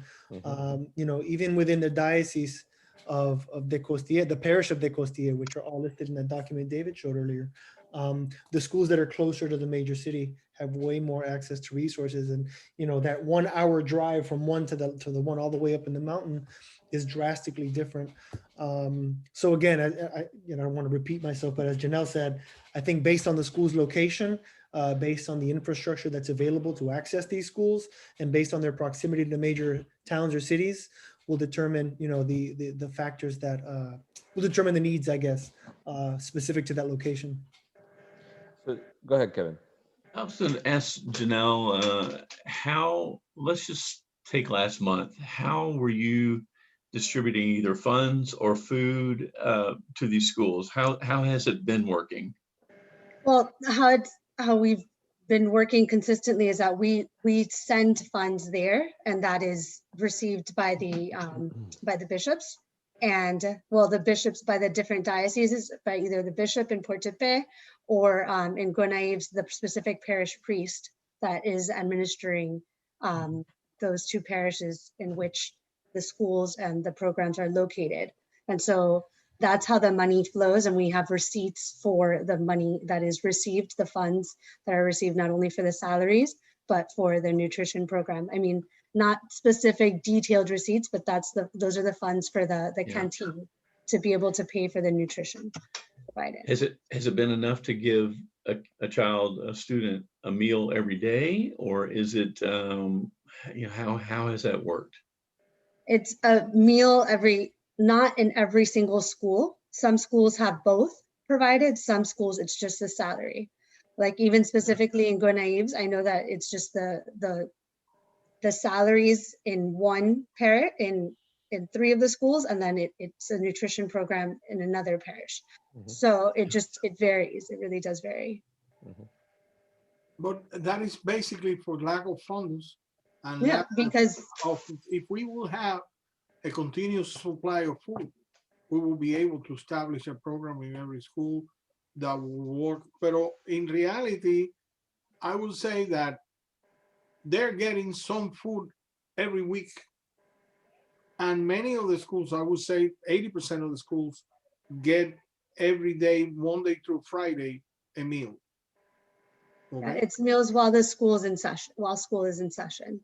Speaker 5: You know, even within the diocese of De Costilla, the parish of De Costilla, which are all listed in the document David showed earlier. The schools that are closer to the major city have way more access to resources, and you know that 1 hour drive from one to the one all the way up in the mountain is drastically different. So again, I you know, I don't want to repeat myself, but as Janelle said, I think based on the school's location, based on the infrastructure that's available to access these schools, and based on their proximity to major towns or cities, will determine, you know, the factors that will determine the needs, I guess, specific to that location.
Speaker 3: So go ahead, Kevin.
Speaker 4: I was going to ask Janelle, how, let's just take last month, how were you distributing either funds or food to these schools? How has it been working?
Speaker 7: Well, how we've been working consistently is that we send funds there, and that is received by the bishops, and well, the bishops by the different dioceses, by either the bishop in Portepe or in Gonaives, the specific parish priest that is administering those two parishes in which the schools and the programs are located. And so that's how the money flows, and we have receipts for the money that is received, the funds that are received not only for the salaries, but for the nutrition program. I mean, not specific detailed receipts, but those are the funds for the canteen to be able to pay for the nutrition provided.
Speaker 4: Has it been enough to give a student a meal every day, or is it, you know, how has that worked?
Speaker 7: It's a meal not in every single school. Some schools have both provided. Some schools, it's just the salary. Like even specifically in Gonaives, I know that it's just the salaries in one parish, in 3 of the schools, and then it's a nutrition program in another parish. So it varies. It really does vary.
Speaker 2: But that is basically for lack of funds and
Speaker 7: Yeah,
Speaker 2: lack
Speaker 7: because
Speaker 2: of, if we will have a continuous supply of food, we will be able to establish a program in every school that will work. But in reality, I would say that they're getting some food every week. And many of the schools, I would say 80% of the schools get every day, Monday through Friday, a meal. Okay.
Speaker 7: it's meals while the school's in session, while school is in session.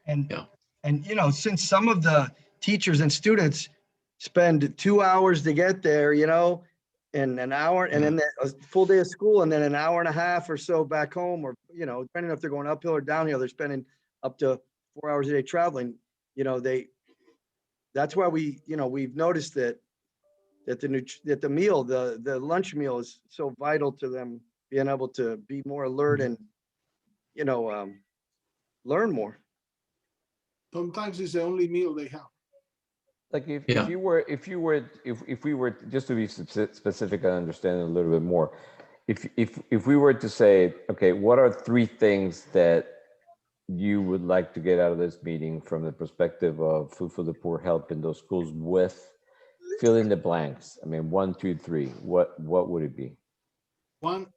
Speaker 1: And,
Speaker 4: Yeah.
Speaker 1: and, since some of the teachers and students spend 2 hours to get there, and an hour, and then a full day of school, and then an hour and a half or so back home, or, depending if they're going uphill or downhill, they're spending up to 4 hours a day traveling, that's why we've noticed that the meal, the lunch meal is so vital to them being able to be more alert and, learn more.
Speaker 2: Sometimes it's the only meal they have.
Speaker 3: Like if
Speaker 4: Yeah.
Speaker 3: if we were just to be specific and understand a little bit more, if we were to say, okay, what are 3 things that you would like to get out of this meeting from the perspective of Food for the Poor help in those schools, with fill in the blanks? I mean, 1, 2, 3. What would it be?
Speaker 2: One,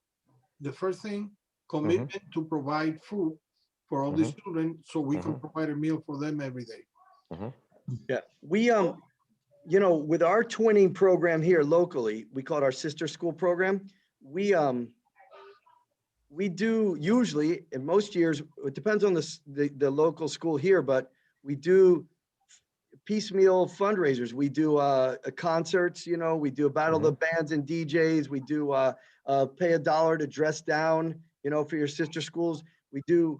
Speaker 2: the first thing, commitment to provide food for all these children, so we can provide a meal for them every day.
Speaker 1: Yeah, we, with our twinning program here locally, we call it our sister school program. We do usually, in most years, it depends on the local school here, but we do piecemeal fundraisers. We do concerts, we do a battle of the bands and DJs. We do pay $1 to dress down, for your sister schools. We do,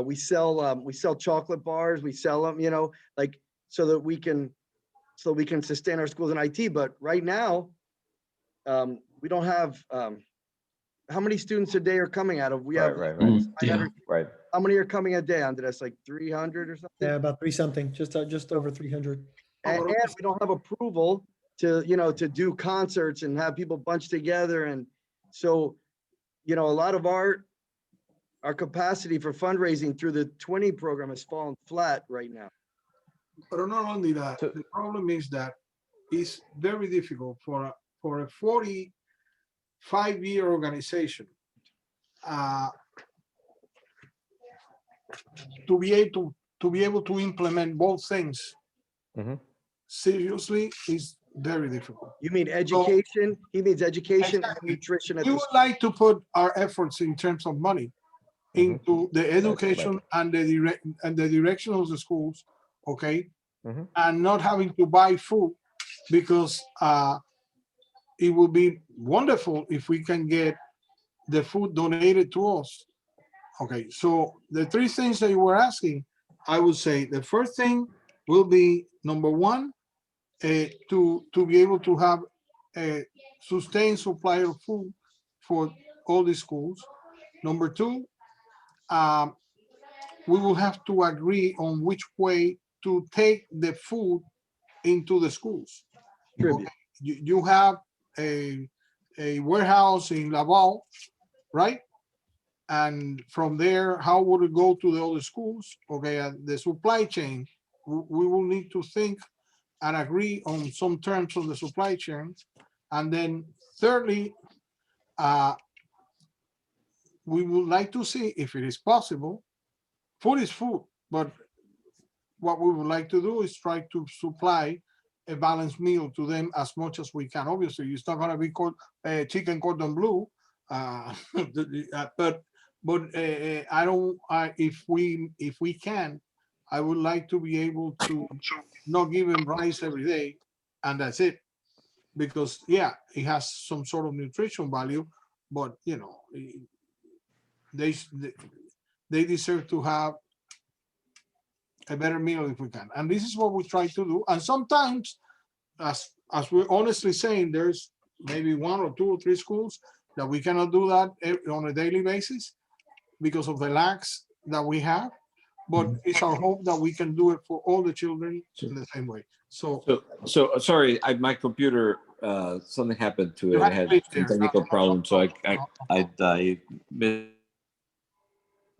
Speaker 1: we sell chocolate bars. We sell them, like, so that we can sustain our schools in IT. But right now, we don't have, how many students a day are coming out of? We have
Speaker 3: Right.
Speaker 4: Yeah.
Speaker 3: Right.
Speaker 1: How many are coming a day, Andres? Like 300 or something?
Speaker 5: Yeah, about 3 something, just over 300.
Speaker 1: And we don't have approval to, to do concerts and have people bunch together. And so, a lot of our capacity for fundraising through the 20 program has fallen flat right now.
Speaker 2: But not only that,
Speaker 3: So-
Speaker 2: the problem is that it's very difficult for a 45-year organization to be able to implement both things seriously is very difficult.
Speaker 1: You mean education? He means education
Speaker 2: Exactly.
Speaker 1: and nutrition at
Speaker 2: We
Speaker 1: the
Speaker 2: would like to put our efforts in terms of money into the education and the direction of the schools, okay, and not having to buy food, because it would be wonderful if we can get the food donated to us. Okay, so the 3 things that you were asking, I would say the first thing will be, number 1, to be able to have a sustained supply of food for all the schools. Number 2, we will have to agree on which way to take the food into the schools. Okay. You have a warehouse in Laval, right? And from there, how would it go to the other schools? Okay, the supply chain, we will need to think and agree on some terms of the supply chain. And then thirdly, we would like to see if it is possible. Food is food, but what we would like to do is try to supply a balanced meal to them as much as we can. Obviously, it's not going to be called chicken cordon bleu, but I don't. If we can, I would like to be able to not give them rice every day, and that's it. Because yeah, it has some sort of nutrition value, but they deserve to have a better meal if we can. And this is what we try to do. And sometimes, as we're honestly saying, there's maybe 1 or 2 or 3 schools that we cannot do that on a daily basis because of the lacks that we have. But it's our hope that we can do it for all the children in the same way. So
Speaker 3: sorry, my computer, something happened to it. I had some technical problems, so I missed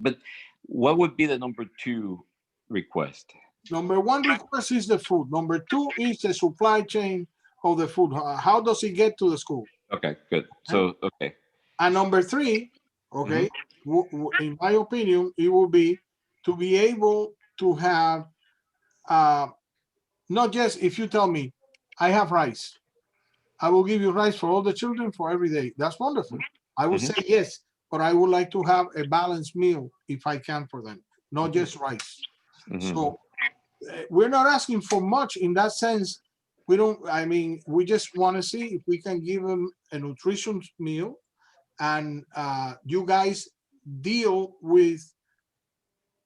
Speaker 8: But what would be the number 2 request?
Speaker 2: Number 1 request is the food. Number 2 is the supply chain of the food. How does it get to the school?
Speaker 8: Okay, good. So, okay.
Speaker 2: And number 3, okay, in my opinion, it will be to be able to have, not just if you tell me, I have rice, I will give you rice for all the children for every day. That's wonderful. I will say yes, but I would like to have a balanced meal if I can for them, not just rice. So we're not asking for much in that sense. We don't, I mean, we just want to see if we can give them a nutritious meal, and you guys deal with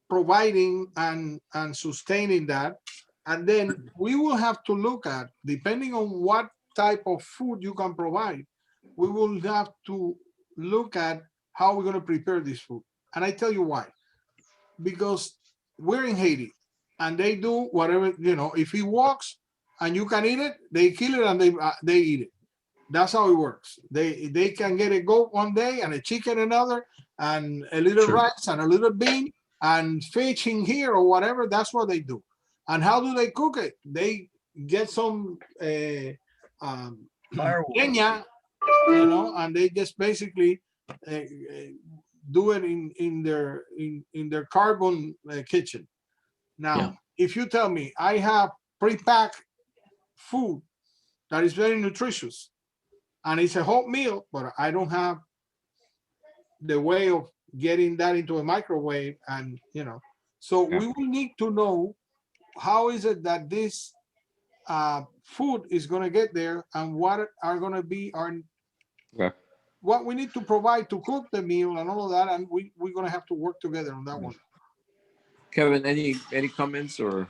Speaker 2: providing and sustaining that. And then we will have to look at, depending on what type of food you can provide, we will have to look at how we're going to prepare this food. And I tell you why. Because we're in Haiti, and they do whatever, you know, if he walks and you can eat it, they kill it and they eat it. That's how it works. They can get a goat one day and a chicken another, and a little rice and a little bean and fishing here or whatever. That's what they do. And how do they cook it? They get some leña, you know, and they just basically do it in their carbon kitchen. Now, if you tell me I have pre-packed food that is very nutritious and it's a hot meal, but I don't have the way of getting that into a microwave, and you know, so we will need to know how is it that this food is going to get there, and what are going to be our what we need to provide to cook the meal and all of that, and we're going to have to work together on that one.
Speaker 8: Kevin, any comments or?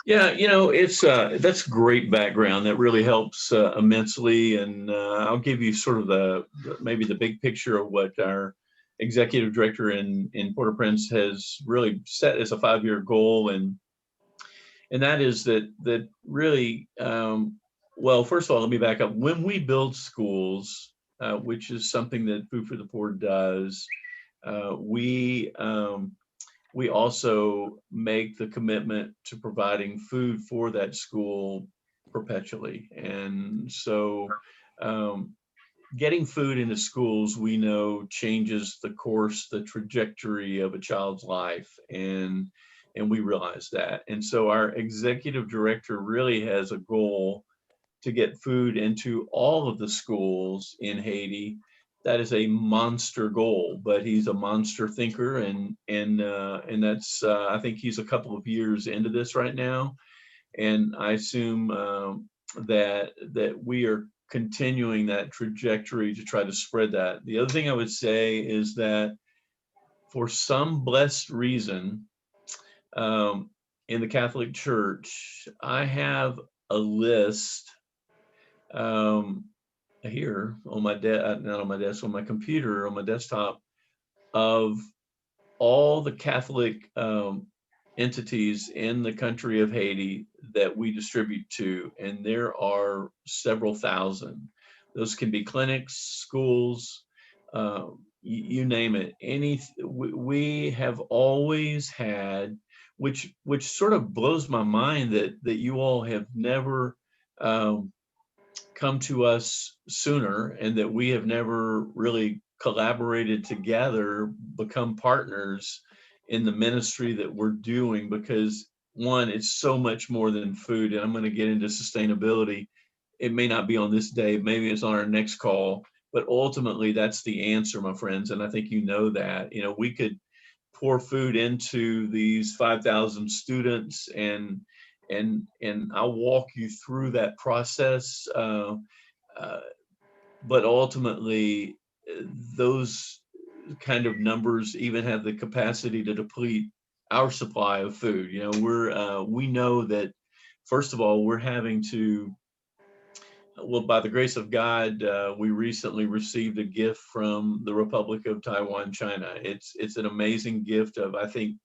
Speaker 4: Yeah, you know, it's that's great background. That really helps immensely, and I'll give you sort of maybe the big picture of what our executive director in Port-au-Prince has really set as a 5-year goal, and that is that really, well, first of all, let me back up. When we build schools, which is something that Food for the Poor does, we also make the commitment to providing food for that school perpetually. And so getting food into schools, we know, changes the course, the trajectory of a child's life. And we realize that. And so our executive director really has a goal to get food into all of the schools in Haiti. That is a monster goal, but he's a monster thinker, and that's I think he's a couple of years into this right now, and I assume that we are continuing that trajectory to try to spread that. The other thing I would say is that for some blessed reason in the Catholic Church, I have a list here on my not on my desk, on my computer, on my desktop, of all the Catholic entities in the country of Haiti that we distribute to, and there are several thousand. Those can be clinics, schools, you name it. We have always had, which sort of blows my mind that you all have never come to us sooner, and that we have never really collaborated together, become partners in the ministry that we're doing, because one, it's so much more than food. And I'm going to get into sustainability. It may not be on this day, maybe it's on our next call, but ultimately that's the answer, my friends. And I think you know that, you know, we could pour food into these 5,000 students, and I'll walk you through that process. But ultimately, those kind of numbers even have the capacity to deplete our supply of food. You know, we know that, first of all, we're having to, well, by the grace of God, we recently received a gift from the Republic of Taiwan, China. It's an amazing gift of, I think,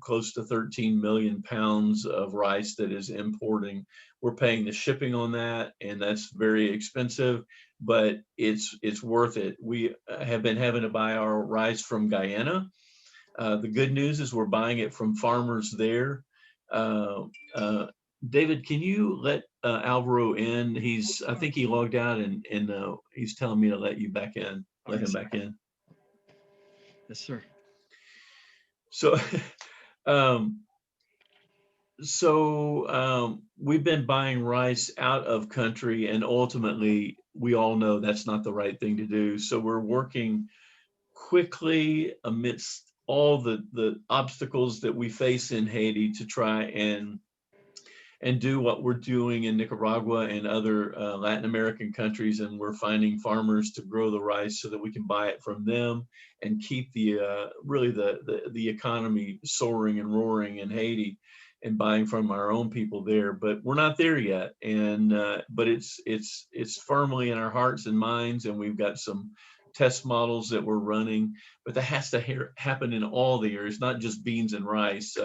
Speaker 4: close to 13 million pounds of rice that is importing. We're paying the shipping on that, and that's very expensive, but it's worth it. We have been having to buy our rice from Guyana, The good news is we're buying it from farmers there. Uh, David, can you let Alvaro in? I think he logged out and he's telling me to let you back in, let him back in.
Speaker 1: Yes, sir.
Speaker 4: So, um, we've been buying rice out of country, and ultimately we all know that's not the right thing to do. So we're working quickly amidst all the obstacles that we face in Haiti to try and do what we're doing in Nicaragua and other Latin American countries. And we're finding farmers to grow the rice so that we can buy it from them and keep really the economy soaring and roaring in Haiti, and buying from our own people there. But we're not there yet. And but it's firmly in our hearts and minds, and we've got some test models that we're running. But that has to happen in all the areas, not just beans and rice.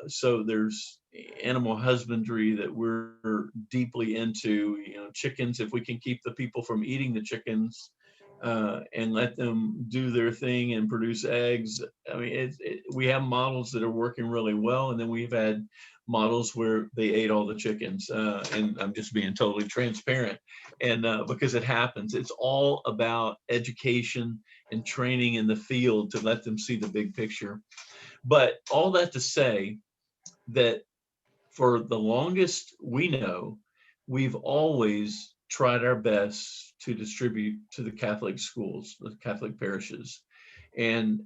Speaker 4: So there's animal husbandry that we're deeply into, chickens, if we can keep the people from eating the chickens and let them do their thing and produce eggs. I mean, we have models that are working really well, and then we've had models where they ate all the chickens. And I'm just being totally transparent. And because it happens, it's all about education and training in the field to let them see the big picture. But all that to say that for the longest we know, we've always tried our best to distribute to the Catholic schools, the Catholic parishes. And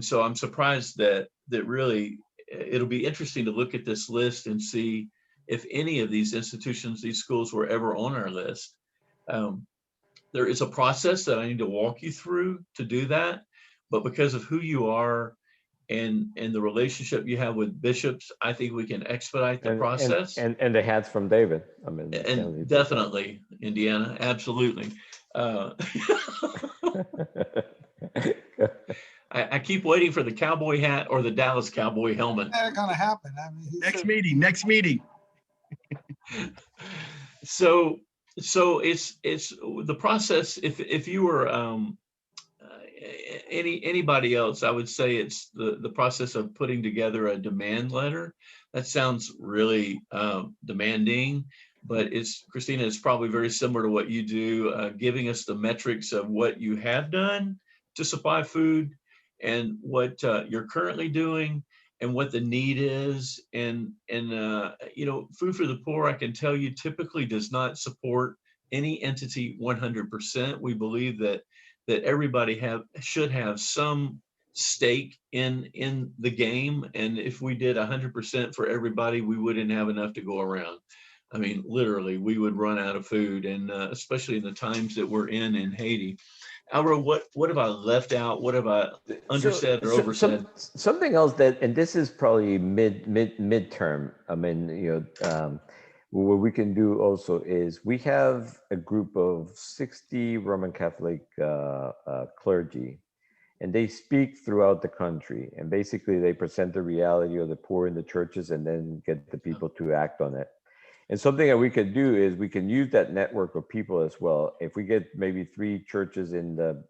Speaker 4: so I'm surprised that really it'll be interesting to look at this list and see if any of these institutions, these schools, were ever on our list. There is a process that I need to walk you through to do that, but because of who you are and the relationship you have with bishops, I think we can expedite the process.
Speaker 3: And the hats from David. I mean,
Speaker 4: And definitely, Indiana, absolutely. I keep waiting for the cowboy hat or the Dallas Cowboy helmet.
Speaker 2: That's gonna happen. I mean,
Speaker 1: Next meeting.
Speaker 4: So it's the process. If you were anybody else, I would say it's the process of putting together a demand letter. That sounds really demanding, but Christina, it's probably very similar to what you do, giving us the metrics of what you have done to supply food and what you're currently doing and what the need is. And Food for the Poor, I can tell you, typically does not support any entity 100%. We believe that everybody should have some stake in the game. And if we did 100% for everybody, we wouldn't have enough to go around. I mean, literally, we would run out of food, and especially in the times that we're in Haiti. Alvaro, what have I left out? What have I undersaid or oversaid?
Speaker 3: Something else that, and this is probably midterm. I mean, what we can do also is we have a group of 60 Roman Catholic clergy, and they speak throughout the country. And basically, they present the reality of the poor in the churches, and then get the people to act on it. And something that we could do is we can use that network of people as well. If we get maybe 3 churches in the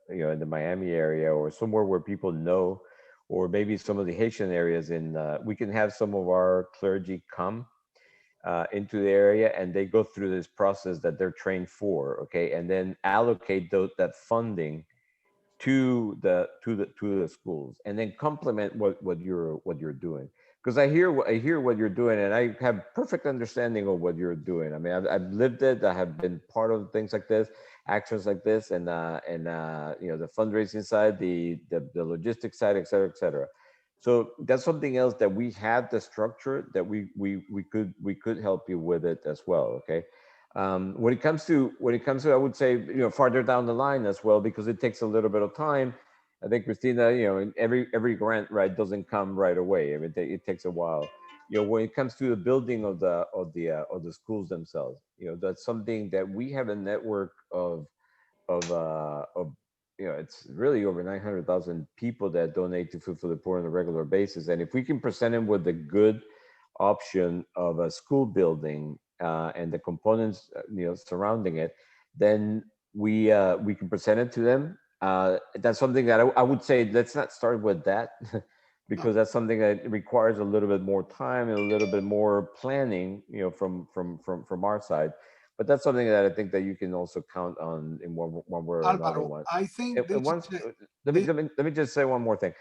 Speaker 3: Miami area or somewhere where people know, or maybe some of the Haitian areas we can have some of our clergy come into the area, and they go through this process that they're trained for, okay, and then allocate that funding to the schools, and then complement what you're doing. Because I hear what you're doing, and I have perfect understanding of what you're doing. I mean, I've lived it. I have been part of things like this, actions like this, and the fundraising side, the logistics side, et cetera, et cetera. So that's something else that we have the structure that we could help you with it as well. Okay. When it comes to, I would say, farther down the line as well, because it takes a little bit of time. I think, Christina, every grant, right, doesn't come right away. I mean, it takes a while. When it comes to the building of the schools themselves, that's something that we have a network of it's really over 900,000 people that donate to Food for the Poor on a regular basis. And if we can present them with the good option of a school building and the components surrounding it, then we can present it to them, That's something that I would say, let's not start with that because that's something that requires a little bit more time and a little bit more planning, from our side. But that's something that I think that you can also count on in one way or another
Speaker 2: Alvaro,
Speaker 3: one.
Speaker 2: I think
Speaker 3: And
Speaker 2: this
Speaker 3: once,
Speaker 2: is
Speaker 3: let me just say one more thing.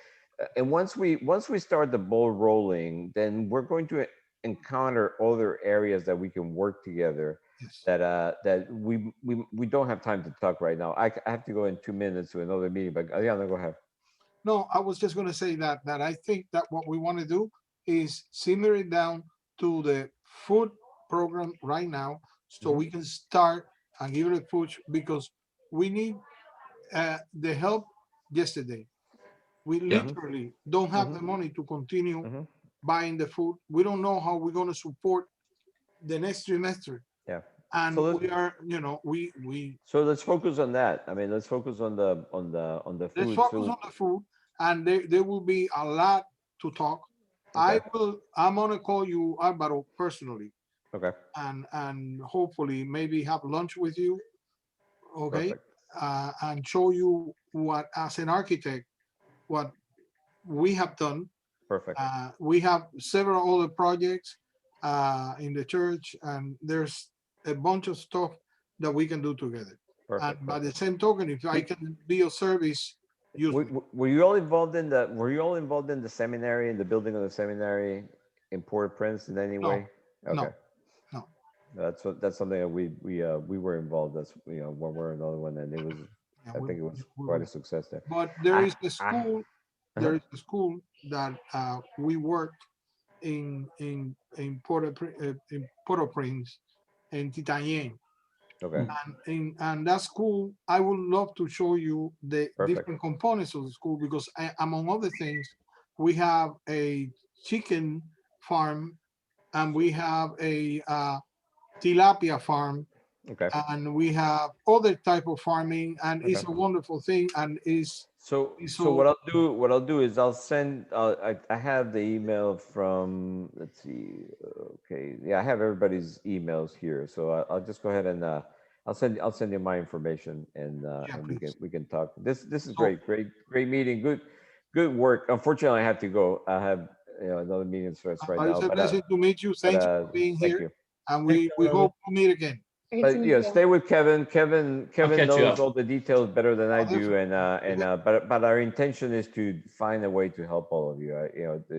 Speaker 3: And once we start the ball rolling, then we're going to encounter other areas that we can work together
Speaker 2: yes.
Speaker 3: that we don't have time to talk right now. I have to go in 2 minutes to another meeting, but yeah, go ahead.
Speaker 2: No, I was just going to say that I think that what we want to do is simmer it down to the food program right now, so we can start and give it a push because we need the help yesterday. We
Speaker 4: Yeah.
Speaker 2: literally don't have the money to continue buying the food. We don't know how we're going to support the next trimester.
Speaker 3: Yeah.
Speaker 2: And
Speaker 3: So
Speaker 2: we are, we
Speaker 3: so let's focus on that. I mean, let's focus on the
Speaker 2: let's
Speaker 3: food.
Speaker 2: focus on the food, and there will be a lot to talk.
Speaker 3: Okay.
Speaker 2: I'm gonna call you Alvaro personally,
Speaker 3: Okay.
Speaker 2: and hopefully maybe have lunch with you, okay,
Speaker 3: Perfect.
Speaker 2: and show you what, as an architect, what we have done.
Speaker 3: Perfect.
Speaker 2: We have several other projects in the church, and there's a bunch of stuff that we can do together.
Speaker 3: Perfect.
Speaker 2: And by the same token, if I can be of service, use me.
Speaker 3: Were you all involved in the seminary, in the building of the seminary in Port-au-Prince in any
Speaker 2: No,
Speaker 3: way? Okay.
Speaker 2: no, no.
Speaker 3: That's something that we were involved. That's one way or another one, and it was,
Speaker 2: Yeah,
Speaker 3: I think it was
Speaker 2: we
Speaker 3: quite
Speaker 2: were.
Speaker 3: a success there.
Speaker 2: But there is a
Speaker 3: I-
Speaker 2: school. There is a school that we worked in Port-au-Prince, in Titayen.
Speaker 3: Okay.
Speaker 2: And that school, I would love to show you the
Speaker 3: Perfect.
Speaker 2: different components of the school because among other things, we have a chicken farm and we have a tilapia farm
Speaker 3: Okay.
Speaker 2: and we have other type of farming, and it's
Speaker 3: Okay.
Speaker 2: a wonderful thing, and is
Speaker 3: So
Speaker 2: so
Speaker 3: what I'll do is I'll send I have the email from, let's see, okay, yeah, I have everybody's emails here, so I'll just go ahead and I'll send you my information, and
Speaker 2: yeah,
Speaker 3: and
Speaker 2: please.
Speaker 3: we can talk. This is
Speaker 2: So
Speaker 3: great meeting, good work. Unfortunately, I have to go. I have another meeting starts right
Speaker 2: it's
Speaker 3: now,
Speaker 2: a blessing to meet you. Thank you for being
Speaker 3: thank
Speaker 2: here,
Speaker 3: you.
Speaker 2: and
Speaker 5: Thank
Speaker 2: we
Speaker 5: you.
Speaker 2: hope to meet again.
Speaker 7: Great to meet you.
Speaker 3: Stay with Kevin. Kevin
Speaker 4: catch you
Speaker 3: knows
Speaker 4: up.
Speaker 3: all the details better than I do,
Speaker 2: Definitely.
Speaker 3: but our intention is to find a way to help all of you.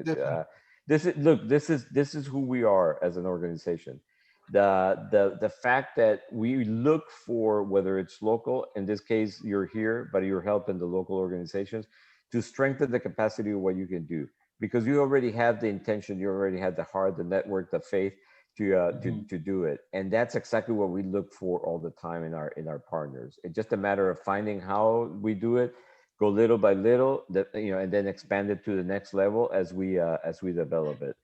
Speaker 2: Definitely.
Speaker 3: This is who we are as an organization. The fact that we look for, whether it's local, in this case you're here, but you're helping the local organizations to strengthen the capacity of what you can do, because you already have the intention, you already have the heart, the network, the faith to do it, and that's exactly what we look for all the time in our partners. It's just a matter of finding how we do it, go little by little, and then expand it to the next level as we develop it.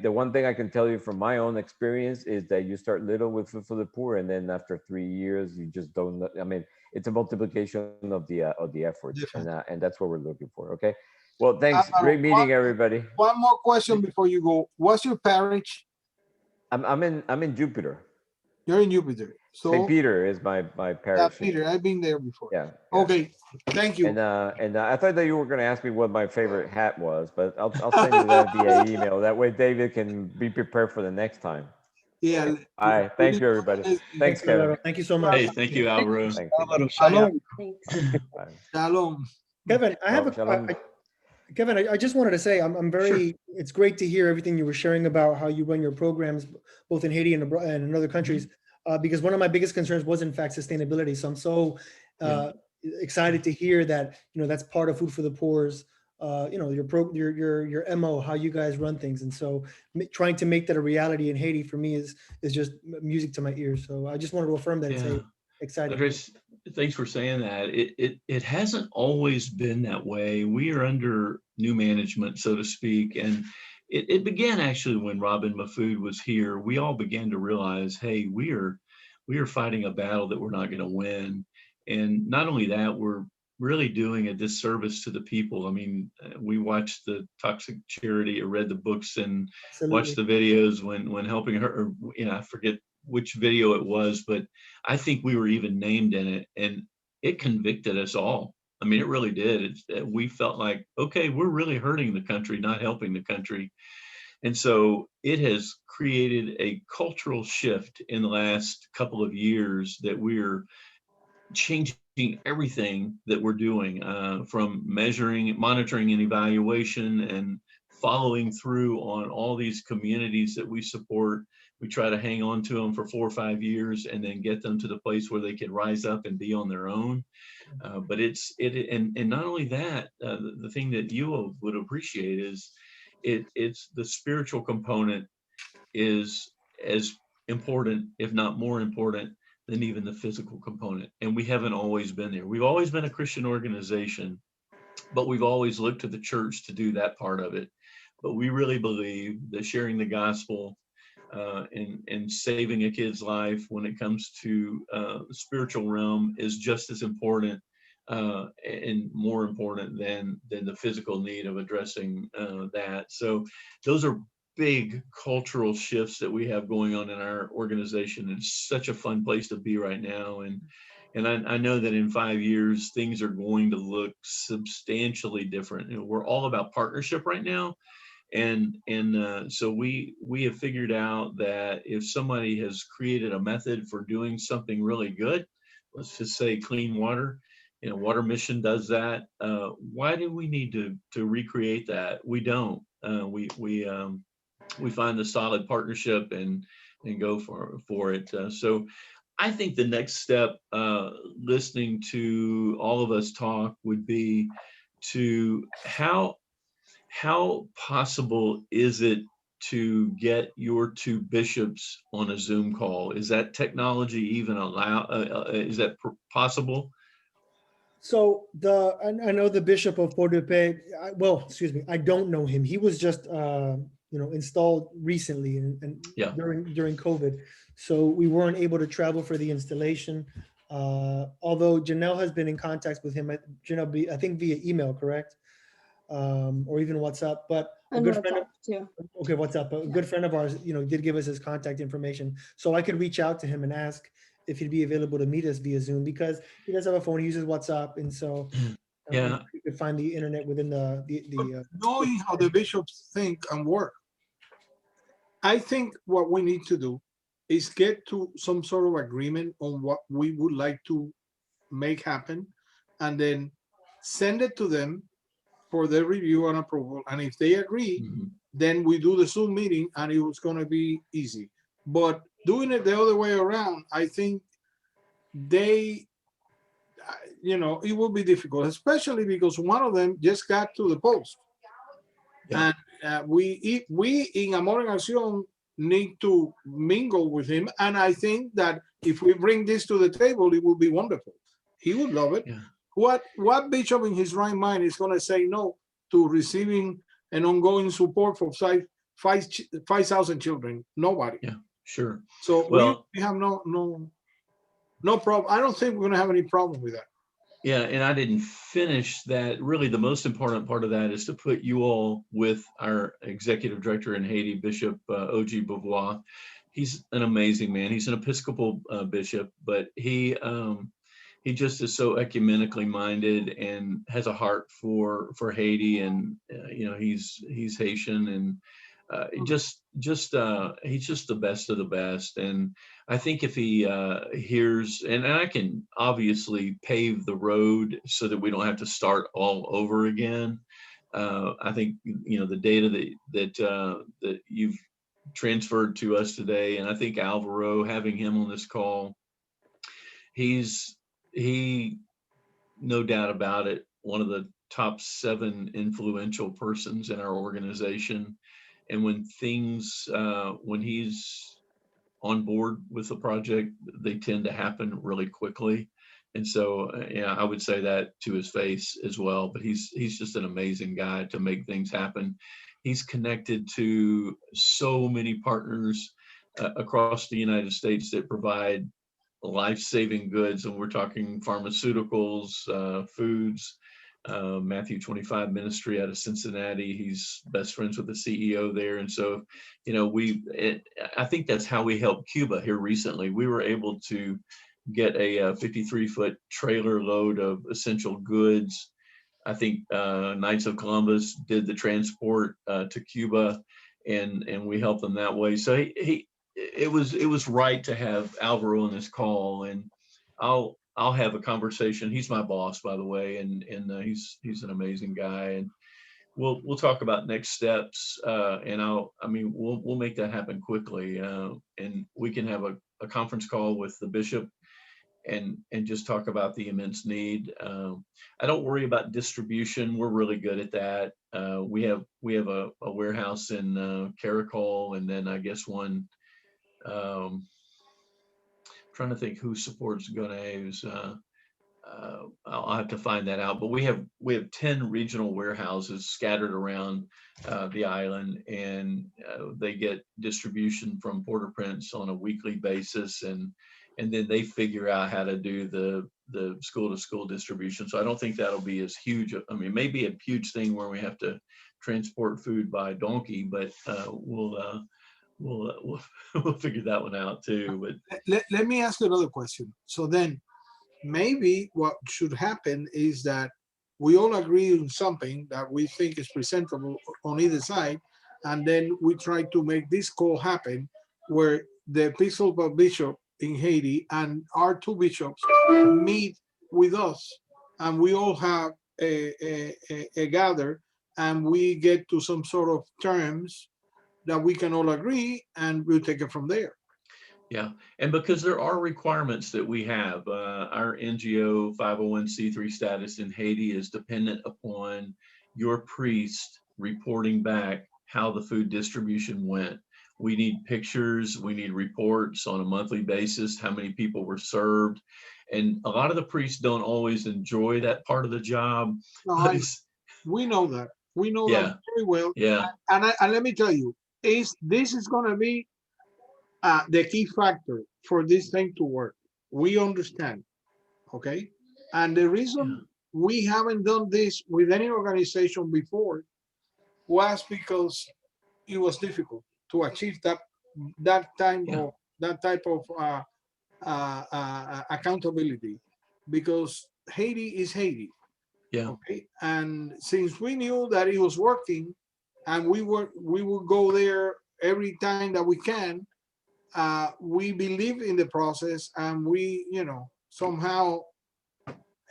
Speaker 3: The one thing I can tell you from my own experience is that you start little with Food for the Poor, and then after 3 years, you just don't. I mean, it's a multiplication of the efforts,
Speaker 2: Definitely.
Speaker 3: and that's what we're looking for. Okay. Well, thanks.
Speaker 2: Alvaro,
Speaker 3: Great meeting, everybody.
Speaker 2: one more question before you go. What's your parish?
Speaker 3: I'm in Jupiter.
Speaker 2: You're in Jupiter. So
Speaker 3: St. Peter is my parish.
Speaker 2: Peter, I've been there before.
Speaker 3: Yeah.
Speaker 2: Okay. Thank you.
Speaker 3: And I thought that you were going to ask me what my favorite hat was, but I'll send you that via email. That way, David can be prepared for the next time.
Speaker 2: Yeah.
Speaker 3: All right. Thank you, everybody. Thanks, Kevin.
Speaker 5: Alvaro. Thank you so much.
Speaker 4: Hey, thank you, Alvaro.
Speaker 3: Thank
Speaker 1: Alvaro,
Speaker 3: you.
Speaker 1: shalom.
Speaker 7: Thanks.
Speaker 3: Bye.
Speaker 2: Shalom.
Speaker 5: Kevin, I have
Speaker 3: Shalom.
Speaker 5: Kevin, I just wanted to say I'm very. It's great to hear everything you were sharing about how you run your programs, both in Haiti and abroad and in other countries. Because one of my biggest concerns was, in fact, sustainability. So I'm so excited to hear that that's part of Food for the Poor's. Your MO, how you guys run things, and so trying to make that a reality in Haiti for me is just music to my ears. So I just wanted to affirm that.
Speaker 4: Yeah.
Speaker 5: Say excited.
Speaker 4: Andres, thanks for saying that. It hasn't always been that way. We are under new management, so to speak, and it began actually when Robin Mafood was here. We all began to realize, hey, we are fighting a battle that we're not going to win, and not only that, we're really doing a disservice to the people. I mean, we watched the Toxic Charity, or read the books, and watched the videos when helping her. Or, I forget which video it was, but I think we were even named in it. And it convicted us all. I mean, it really did. We felt like, okay, we're really hurting the country, not helping the country. And so it has created a cultural shift in the last couple of years that we're changing everything that we're doing, from measuring, monitoring, and evaluation, and following through on all these communities that we support. We try to hang on to them for 4 or 5 years and then get them to the place where they can rise up and be on their own. But and not only that, the thing that you would appreciate is it's the spiritual component is as important, if not more important, than even the physical component. And we haven't always been there. We've always been a Christian organization, but we've always looked to the church to do that part of it. But we really believe that sharing the gospel and saving a kid's life when it comes to the spiritual realm is just as important and more important than the physical need of addressing that. So those are big cultural shifts that we have going on in our organization. It's such a fun place to be right now. And I know that in 5 years, things are going to look substantially different. We're all about partnership right now. And so we have figured out that if somebody has created a method for doing something really good, let's just say clean water, Water Mission does that. Why do we need to recreate that? We don't. We find a solid partnership and go for it. So I think the next step, listening to all of us talk, would be to how possible is it to get your two bishops on a Zoom call? Is that technology even is that possible?
Speaker 5: So I know the Bishop of Porto-Pe. Well, excuse me, I don't know him. He was just installed recently and
Speaker 4: Yeah.
Speaker 5: during COVID, so we weren't able to travel for the installation. Although Janelle has been in contact with him, Janelle, I think via email, correct? Or even WhatsApp. But a good friend of, okay, WhatsApp. A good friend of ours, did give us his contact information, so I could reach out to him and ask if he'd be available to meet us via Zoom, because he does have a phone. He uses WhatsApp, and so
Speaker 4: Yeah,
Speaker 5: you could find the internet within the
Speaker 2: knowing how the bishops think and work, I think what we need to do is get to some sort of agreement on what we would like to make happen, and then send it to them for their review and approval. And if they agree, then we do the Zoom meeting, and it was going to be easy. But doing it the other way around, I think it will be difficult, especially because one of them just got to the post. Yeah. And we in Amor en Acción need to mingle with him. And I think that if we bring this to the table, it will be wonderful. He would love it. Yeah. What bishop in his right mind is going to say no to receiving an ongoing support for 5,000 children? Nobody.
Speaker 4: Yeah, sure.
Speaker 2: So we have no problem. I don't think we're going to have any problem with that.
Speaker 4: Yeah, and I didn't finish that. Really, the most important part of that is to put you all with our executive director in Haiti, Bishop O.G. Beauvoir. He's an amazing man. He's an Episcopal bishop, but he just is so ecumenically minded and has a heart for Haiti, and he's Haitian, and he's just the best of the best. And I think if he hears, and I can obviously pave the road so that we don't have to start all over again. I think the data that you've transferred to us today, and I think Alvaro, having him on this call, he no doubt about it, one of the top 7 influential persons in our organization. And when he's on board with the project, they tend to happen really quickly. And so, I would say that to his face as well. But he's just an amazing guy to make things happen. He's connected to so many partners across the United States that provide life-saving goods, and we're talking pharmaceuticals, foods. Matthew 25 Ministry out of Cincinnati. He's best friends with the CEO there. And so, I think that's how we helped Cuba here recently. We were able to get a 53-foot trailer load of essential goods. I think Knights of Columbus did the transport to Cuba, and we helped them that way. So it was right to have Alvaro on this call, and I'll have a conversation. He's my boss, by the way, and he's an amazing guy, and we'll talk about next steps. And we'll make that happen quickly, and we can have a conference call with the bishop and just talk about the immense need. I don't worry about distribution. We're really good at that. We have a warehouse in Caracol, and then I guess one. Trying to think who supports Gonaves. I'll have to find that out. But we have 10 regional warehouses scattered around the island, and they get distribution from Port-au-Prince on a weekly basis, and then they figure out how to do the school-to-school distribution. So I don't think that'll be as huge. I mean, it may be a huge thing where we have to transport food by donkey, but we'll figure that one out too. But
Speaker 2: let me ask you another question. So then maybe what should happen is that we all agree on something that we think is presentable on either side, and then we try to make this call happen where the Episcopal Bishop in Haiti and our two bishops meet with us, and we all have a gather, and we get to some sort of terms that we can all agree, and we'll take it from there.
Speaker 4: Yeah, and because there are requirements that we have, our NGO 501c3 status in Haiti is dependent upon your priest reporting back how the food distribution went. We need pictures, we need reports on a monthly basis, how many people were served. And a lot of the priests don't always enjoy that part of the job.
Speaker 2: No, we know that. We know that very well.
Speaker 4: Yeah.
Speaker 2: And let me tell you, this is going to be the key factor for this thing to work. We understand, okay? And the reason we haven't done this with any organization before was because it was difficult to achieve that type of accountability, because Haiti is Haiti.
Speaker 4: Yeah.
Speaker 2: Okay. And since we knew that it was working, and we would go there every time that we can, we believe in the process, and we, somehow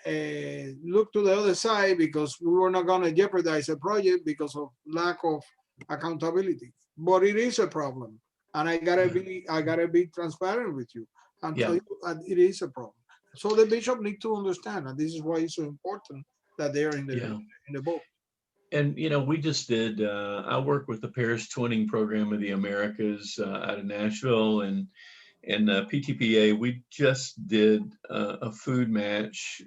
Speaker 2: look to the other side, because we were not going to jeopardize a project because of lack of accountability. But it is a problem, and I gotta be transparent with you and tell you that it is a problem. So the bishop needs to understand, and this is why it's so important that they are in the boat.
Speaker 4: And we just did. I work with the Parish Twinning Program of the Americas out of Nashville, and PTPA. We just did a food match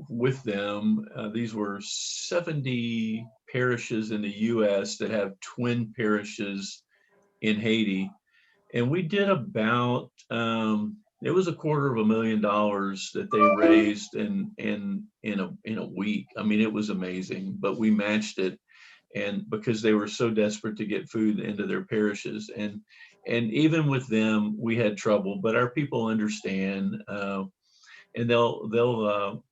Speaker 4: with them. These were 70 parishes in the U.S. that have twin parishes in Haiti, and we did about. It was $250,000 that they raised in a week. I mean, it was amazing, but we matched it, and because they were so desperate to get food into their parishes, and even with them, we had trouble, but our people understand, and they'll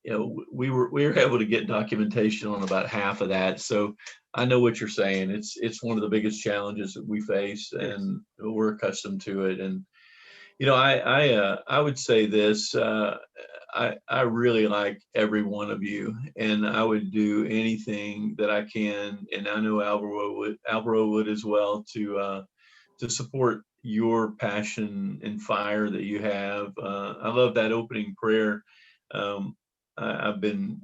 Speaker 4: we were able to get documentation on about half of that. So I know what you're saying. It's one of the biggest challenges that we face, and we're accustomed to it. And I would say this, I really like every one of you, and I would do anything that I can, and I know Alvaro would as well, to support your passion and fire that you have. I love that opening prayer. I've been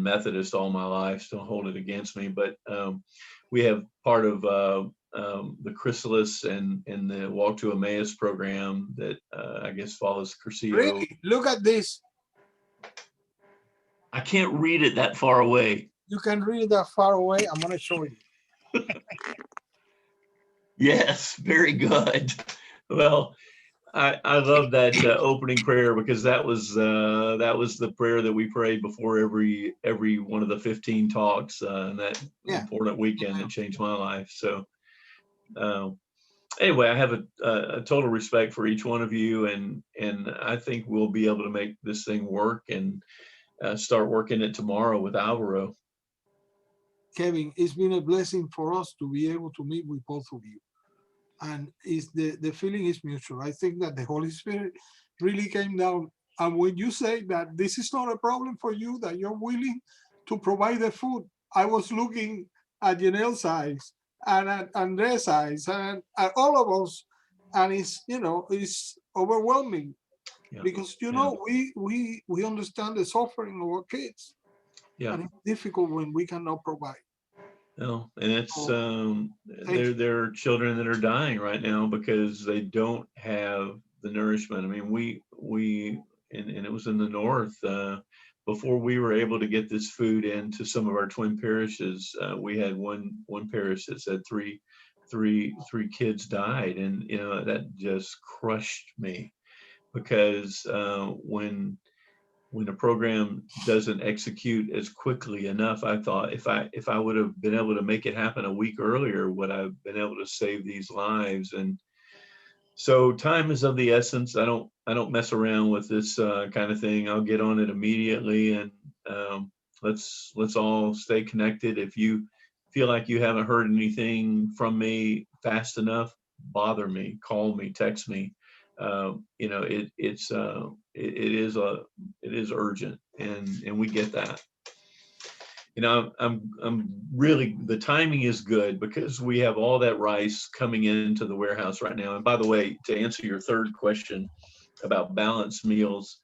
Speaker 4: Methodist all my life, so don't hold it against me, but we have part of the Chrysalis and the Walk to Emmaus program that I guess follows Cursillo.
Speaker 2: Really? Look at this.
Speaker 4: I can't read it that far away.
Speaker 2: You can read it that far away. I'm going to show you.
Speaker 4: Yes, very good. Well, I love that opening prayer, because that was the prayer that we prayed before every one of the 15 talks, and that important weekend that changed my life. So Anyway, I have a total respect for each one of you, and I think we'll be able to make this thing work and start working it tomorrow with Alvaro.
Speaker 2: Kevin, it's been a blessing for us to be able to meet with both of you. And is the feeling is mutual. I think that the Holy Spirit really came down. And when you say that this is not a problem for you, that you're willing to provide the food, I was looking at Janelle's eyes and at Andres' eyes and at all of us, and it's, you know, it's overwhelming.
Speaker 4: Yeah.
Speaker 2: Because, you
Speaker 4: Yeah.
Speaker 2: know, we understand the suffering of our kids,
Speaker 4: Yeah.
Speaker 2: and it's difficult when we cannot provide.
Speaker 4: No, and it's
Speaker 2: Thank you.
Speaker 4: there are children that are dying right now because they don't have the nourishment. I mean, we and it was in the north before we were able to get this food into some of our twin parishes. We had one parish that said three kids died, and you know that just crushed me because when a program doesn't execute as quickly enough, I thought if I would have been able to make it happen a week earlier, would I have been able to save these lives? And so time is of the essence. I don't mess around with this kind of thing. I'll get on it immediately, and let's all stay connected. If you feel like you haven't heard anything from me fast enough, bother me, call me, text me. You know, it is urgent, and we get that. You know, I'm really, the timing is good because we have all that rice coming into the warehouse right now. And by the way, to answer your third question about balanced meals,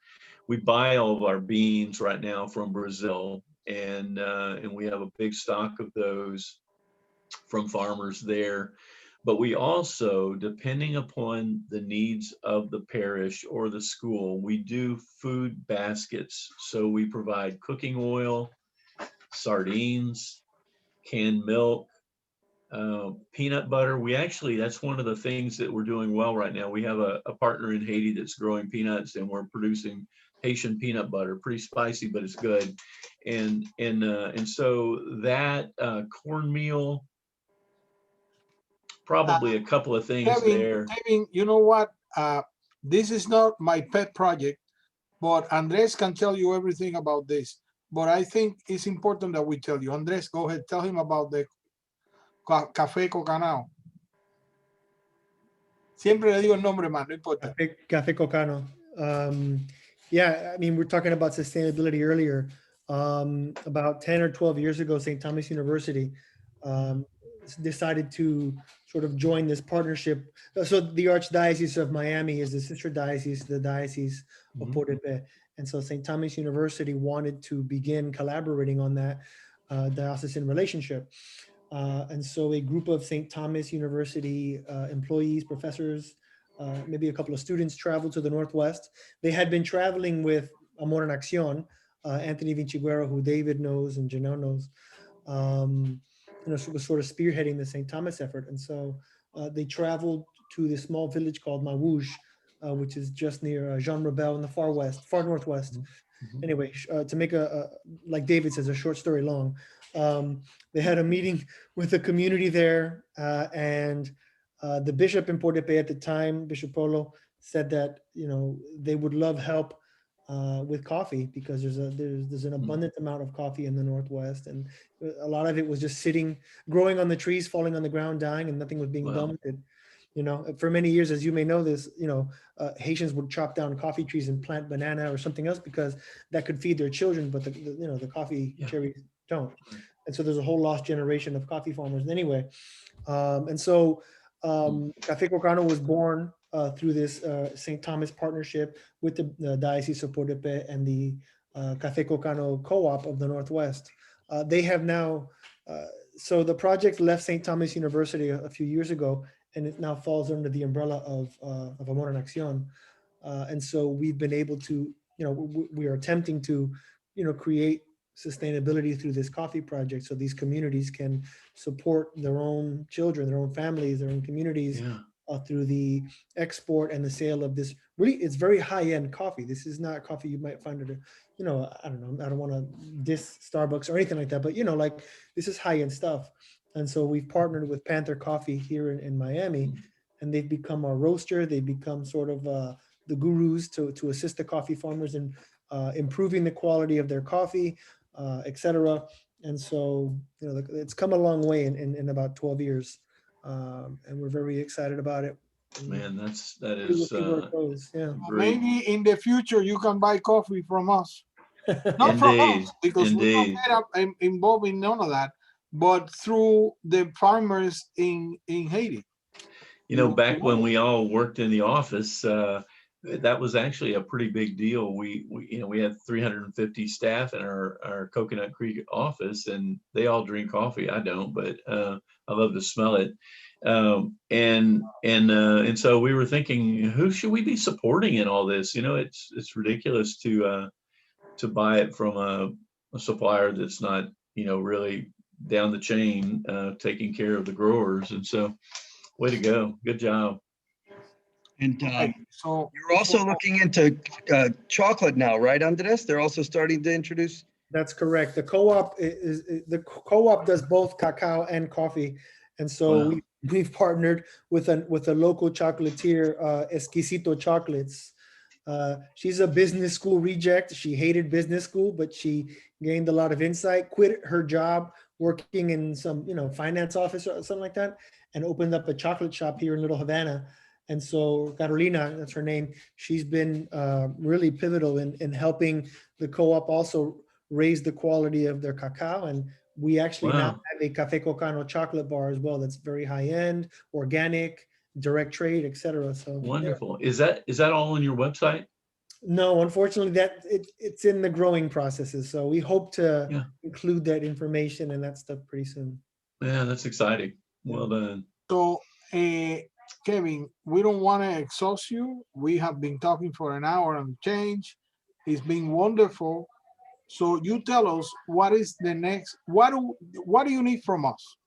Speaker 4: we buy all of our beans right now from Brazil, and we have a big stock of those from farmers there. But we also, depending upon the needs of the parish or the school, we do food baskets. So we provide cooking oil, sardines, canned milk, peanut butter. We actually, that's one of the things that we're doing well right now. We have a partner in Haiti that's growing peanuts, and we're producing Haitian peanut butter, pretty spicy, but it's good. And so that cornmeal, probably a couple of things there.
Speaker 2: Kevin, you know what? This is not my pet project, but Andres can tell you everything about this. But I think it's important that we tell you. Andres, go ahead, tell him about the Café Cocanao. Siempre le digo el nombre, man, no importa.
Speaker 5: Café Cocano. Yeah, I mean, we're talking about sustainability earlier. About 10 or 12 years ago, St. Thomas University decided to sort of join this partnership. So the Archdiocese of Miami is the sister diocese, the Diocese of
Speaker 4: Mhm.
Speaker 5: Portepe. And so St. Thomas University wanted to begin collaborating on that diocesan relationship. And so a group of St. Thomas University employees, professors, maybe a couple of students traveled to the Northwest. They had been traveling with Amor en Acción, Anthony Vinciguero, who David knows and Janelle knows, you know, was sort of spearheading the St. Thomas effort. And so they traveled to this small village called Mawuj, which is just near Jean Rebel in the far northwest.
Speaker 4: Mhm.
Speaker 5: Anyway, to make like David says, a short story long, they had a meeting with the community there, and the bishop in Portepe at the time, Bishop Polo, said that, you know, they would love help with coffee because there's an abundant amount of coffee in the Northwest, and a lot of it was just growing on the trees, falling on the ground, dying, and nothing was being
Speaker 4: Wow.
Speaker 5: done with it. You know, for many years, as you may know this, you know, Haitians would chop down coffee trees and plant banana or something else because that could feed their children, but you know, the coffee
Speaker 4: Yeah.
Speaker 5: cherries don't.
Speaker 4: Right.
Speaker 5: And so there's a whole lost generation of coffee farmers anyway. And so Café Cocano was born through this St. Thomas partnership with the Diocese of Portepe and the Café Cocano Co-op of the Northwest. They have now, so the project left St. Thomas University a few years ago, and it now falls under the umbrella of Amor en Acción. And so we've been able to, you know, we are attempting to, you know, create sustainability through this coffee project so these communities can support their own children, their own families, their own communities
Speaker 4: Yeah.
Speaker 5: through the export and the sale of this. Really, it's very high-end coffee. This is not coffee you might find at a, you know, I don't know, I don't want to diss Starbucks or anything like that, but, you know, like this is high-end stuff. And so we've partnered with Panther Coffee here in Miami, and they've become our roaster. They've become sort of the gurus to assist the coffee farmers in improving the quality of their coffee, etc. And so, you know, it's come a long way in about 12 years, and we're very excited about it.
Speaker 4: Man, that
Speaker 5: We will
Speaker 4: is
Speaker 5: see where it goes. Yeah.
Speaker 4: great.
Speaker 2: Maybe in the future you can buy coffee from us. Not from
Speaker 4: Indeed,
Speaker 2: us, because we
Speaker 4: indeed.
Speaker 2: don't get involved in none of that, but through the farmers in Haiti.
Speaker 4: You know, back when we all worked in the office, that was actually a pretty big deal. We had 350 staff in our Coconut Creek office, and they all drink coffee. I don't, but I love to smell it. And so we were thinking, who should we be supporting in all this? You know, it's ridiculous to buy it from a supplier that's not, you know, really down the chain, taking care of the growers. And so, way to go, good job.
Speaker 1: And
Speaker 2: So
Speaker 1: you're also looking into chocolate now, right, Andres? They're also starting to introduce.
Speaker 5: That's correct. The co-op does both cacao and coffee, and so
Speaker 4: Wow.
Speaker 5: we've partnered with a local chocolatier, Esquisito Chocolates. She's a business school reject. She hated business school, but she gained a lot of insight, quit her job working in some, you know, finance office or something like that, and opened up a chocolate shop here in Little Havana. And so Carolina, that's her name, she's been really pivotal in helping the co-op also raise the quality of their cacao. And we actually now have a Café Cocano chocolate bar as well that's very high end, organic, direct trade, etc. So
Speaker 4: wonderful. Yeah. Is that all on your website?
Speaker 5: No, unfortunately, it's in the growing processes. So we hope to include that information and that stuff pretty soon.
Speaker 4: Yeah, that's exciting. Well done.
Speaker 2: So, Kevin, we don't want to exhaust you. We have been talking for an hour and change. It's been wonderful. So you tell us, what is the next, what do you need from us?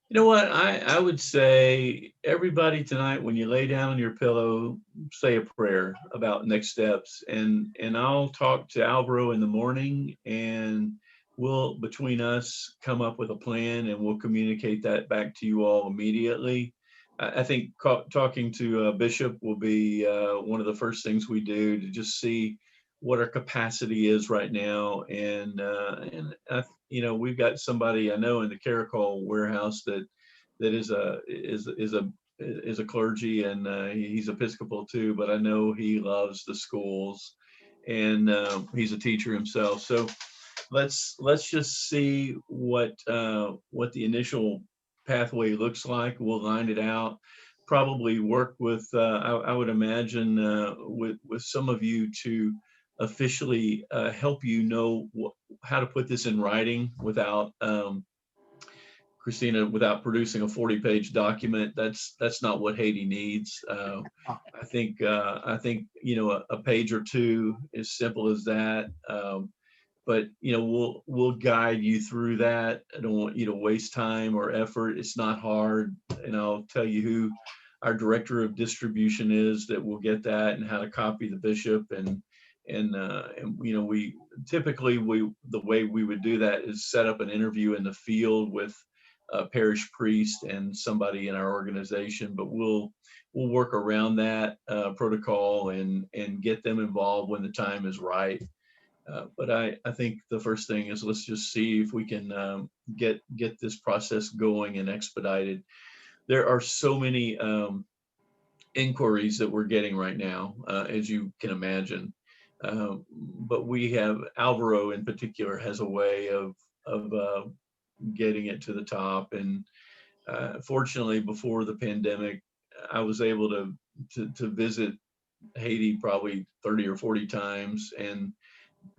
Speaker 4: You know what, I would say everybody tonight, when you lay down on your pillow, say a prayer about next steps, and I'll talk to Alvaro in the morning, and we'll, between us, come up with a plan, and we'll communicate that back to you all immediately. I think talking to Bishop will be one of the first things we do, to just see what our capacity is right now. And you know, we've got somebody I know in the Caracol warehouse that is a clergy, and he's Episcopal too, but I know he loves the schools, and he's a teacher himself. So let's just see what the initial pathway looks like. We'll line it out, probably work with I would imagine with some of you to officially help you know how to put this in writing without Christina, without producing a 40-page document. That's not what Haiti needs. I think you know, a page or two, as simple as that. But you know, we'll guide you through that. I don't want you to waste time or effort. It's not hard, and I'll tell you who our director of distribution is that will get that, and how to copy the bishop. And you know, we typically, the way we would do that is set up an interview in the field with a parish priest and somebody in our organization, but we'll work around that protocol and get them involved when the time is right. But I think the first thing is, let's just see if we can get this process going and expedited. There are so many inquiries that we're getting right now, as you can imagine. But we have, Alvaro in particular has a way of getting it to the top. And fortunately, before the pandemic, I was able to visit Haiti probably 30 or 40 times, and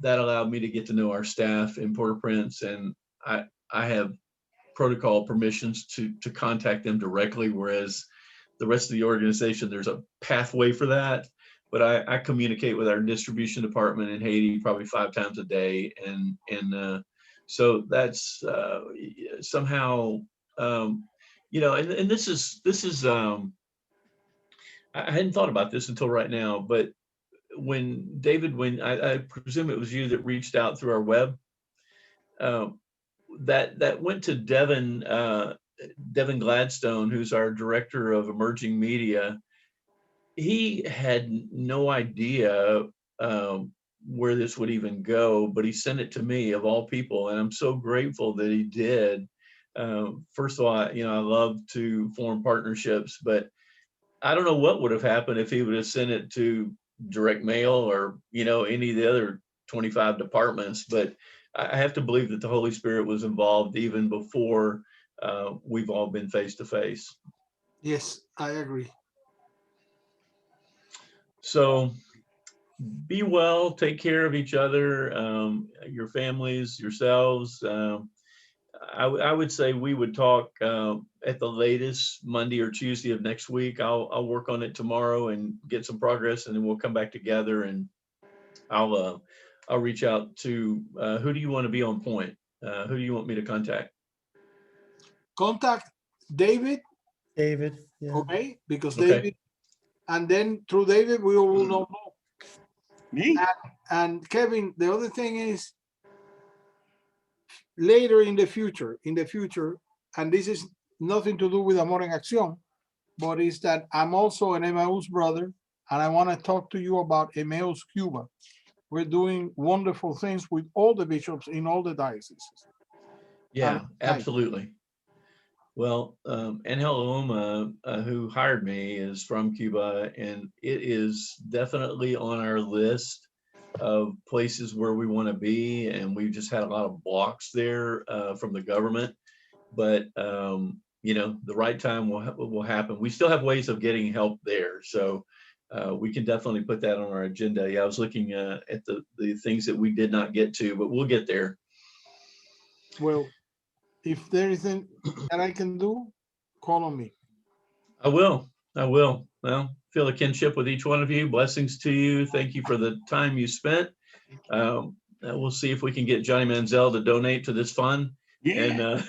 Speaker 4: that allowed me to get to know our staff in Port-au-Prince, and I have protocol permissions to contact them directly, whereas the rest of the organization, there's a pathway for that. But I communicate with our distribution department in Haiti probably 5 times a day, and so that's somehow, you know, and this is I hadn't thought about this until right now, but when David, when I presume it was you that reached out through our web, that went to Devin Devin Gladstone, who's our director of emerging media, he had no idea where this would even go, but he sent it to me of all people, and I'm so grateful that he did. First of all, I love to form partnerships, but I don't know what would have happened if he would have sent it to direct mail or any of the other 25 departments. But I have to believe that the Holy Spirit was involved even before we've all been face to face.
Speaker 2: Yes, I agree.
Speaker 4: So be well, take care of each other, your families, yourselves. I would say we would talk at the latest Monday or Tuesday of next week. I'll work on it tomorrow and get some progress, and then we'll come back together, and I'll reach out to who do you want to be on point? Who do you want me to contact?
Speaker 2: Contact David.
Speaker 5: David, yeah.
Speaker 2: Okay, because
Speaker 4: Okay.
Speaker 2: David, and then through David we will know.
Speaker 1: Me?
Speaker 2: And Kevin, the other thing is later in the future, and this is nothing to do with Amor en Acción, but is that I'm also an Emmaus brother, and I want to talk to you about Emmaus Cuba. We're doing wonderful things with all the bishops in all the dioceses.
Speaker 4: Yeah, absolutely. Well, Angel Loma, who hired me, is from Cuba, and it is definitely on our list of places where we want to be. And we've just had a lot of blocks there from the government. But, the right time will happen. We still have ways of getting help there. So we can definitely put that on our agenda. Yeah, I was looking at the things that we did not get to, but we'll get there.
Speaker 2: Well, if there is anything that I can do, call on me.
Speaker 4: I will. Well, feel a kinship with each one of you. Blessings to you. Thank you for the time you spent. We'll see if we can get Johnny Manziel to donate to this fund.
Speaker 1: Yeah.
Speaker 4: And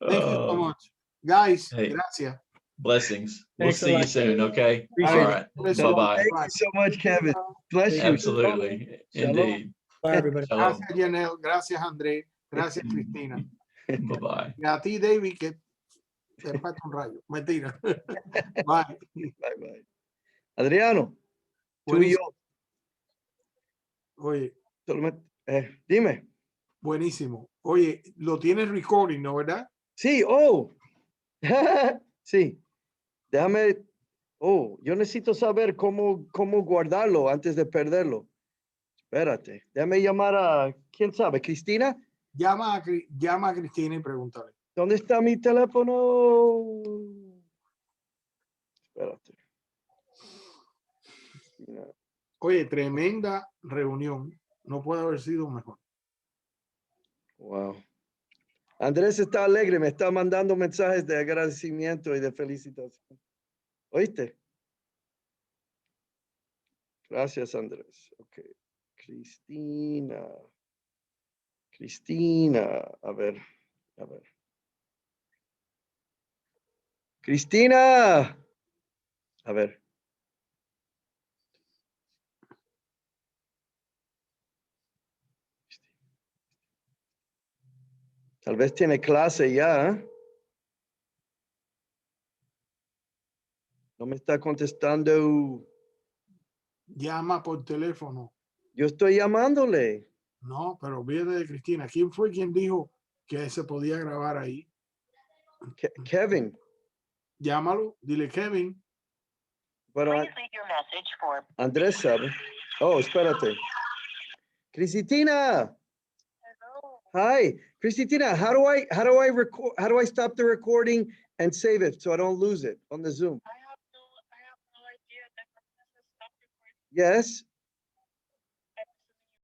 Speaker 2: Thank you so much. Guys,
Speaker 4: Hey.
Speaker 2: gracias.
Speaker 4: Blessings. We'll
Speaker 5: Thanks a
Speaker 4: see you
Speaker 5: lot.
Speaker 4: soon, okay?
Speaker 5: Appreciate
Speaker 4: All
Speaker 5: it.
Speaker 4: right.
Speaker 2: Bless
Speaker 1: So
Speaker 2: you.
Speaker 4: Bye-bye.
Speaker 1: thank you so much, Kevin. Bless you.
Speaker 4: Absolutely.
Speaker 1: Shalom.
Speaker 4: Indeed.
Speaker 5: Bye, everybody.
Speaker 4: Shalom.
Speaker 2: Gracias, Janelle. Gracias, André. Gracias, Cristina.
Speaker 4: Bye-bye.
Speaker 2: Y a ti, David, que te falta un rayo. Mentira. Bye.
Speaker 1: Bye bye. Adriano, tú y
Speaker 2: Buenísimo.
Speaker 1: yo,
Speaker 2: Oye,
Speaker 1: dime.
Speaker 2: buenísimo. Oye, lo tienes recording, ¿no, verdad?
Speaker 1: Sí, sí. Déjame, yo necesito saber cómo guardarlo antes de perderlo. Espérate, déjame llamar a, ¿quién sabe? ¿Cristina?
Speaker 2: Llama a Cristina y pregúntale.
Speaker 1: ¿Dónde está mi teléfono? Espérate. Cristina.
Speaker 2: Oye, tremenda reunión. No puede haber sido mejor.
Speaker 1: Wow. Andrés está alegre, me está mandando mensajes de agradecimiento y de felicitación. ¿Oíste? Gracias, Andrés. Ok. Cristina. A ver. Cristina. A ver. Tal vez tiene clase ya, ¿eh? No me está contestando.
Speaker 2: Llama por teléfono.
Speaker 1: Yo estoy llamándole.
Speaker 2: No, pero olvídate de Cristina. ¿Quién fue quien dijo que se podía grabar ahí?
Speaker 1: Kevin.
Speaker 2: Llámalo, dile Kevin.
Speaker 1: Pero Andrés sabe. Oh, espérate. Cristina. Hi, Cristina. How do I record? How do I stop the recording and save it so I don't lose it on the Zoom?
Speaker 9: I have no idea. The person says stop recording.
Speaker 1: Yes.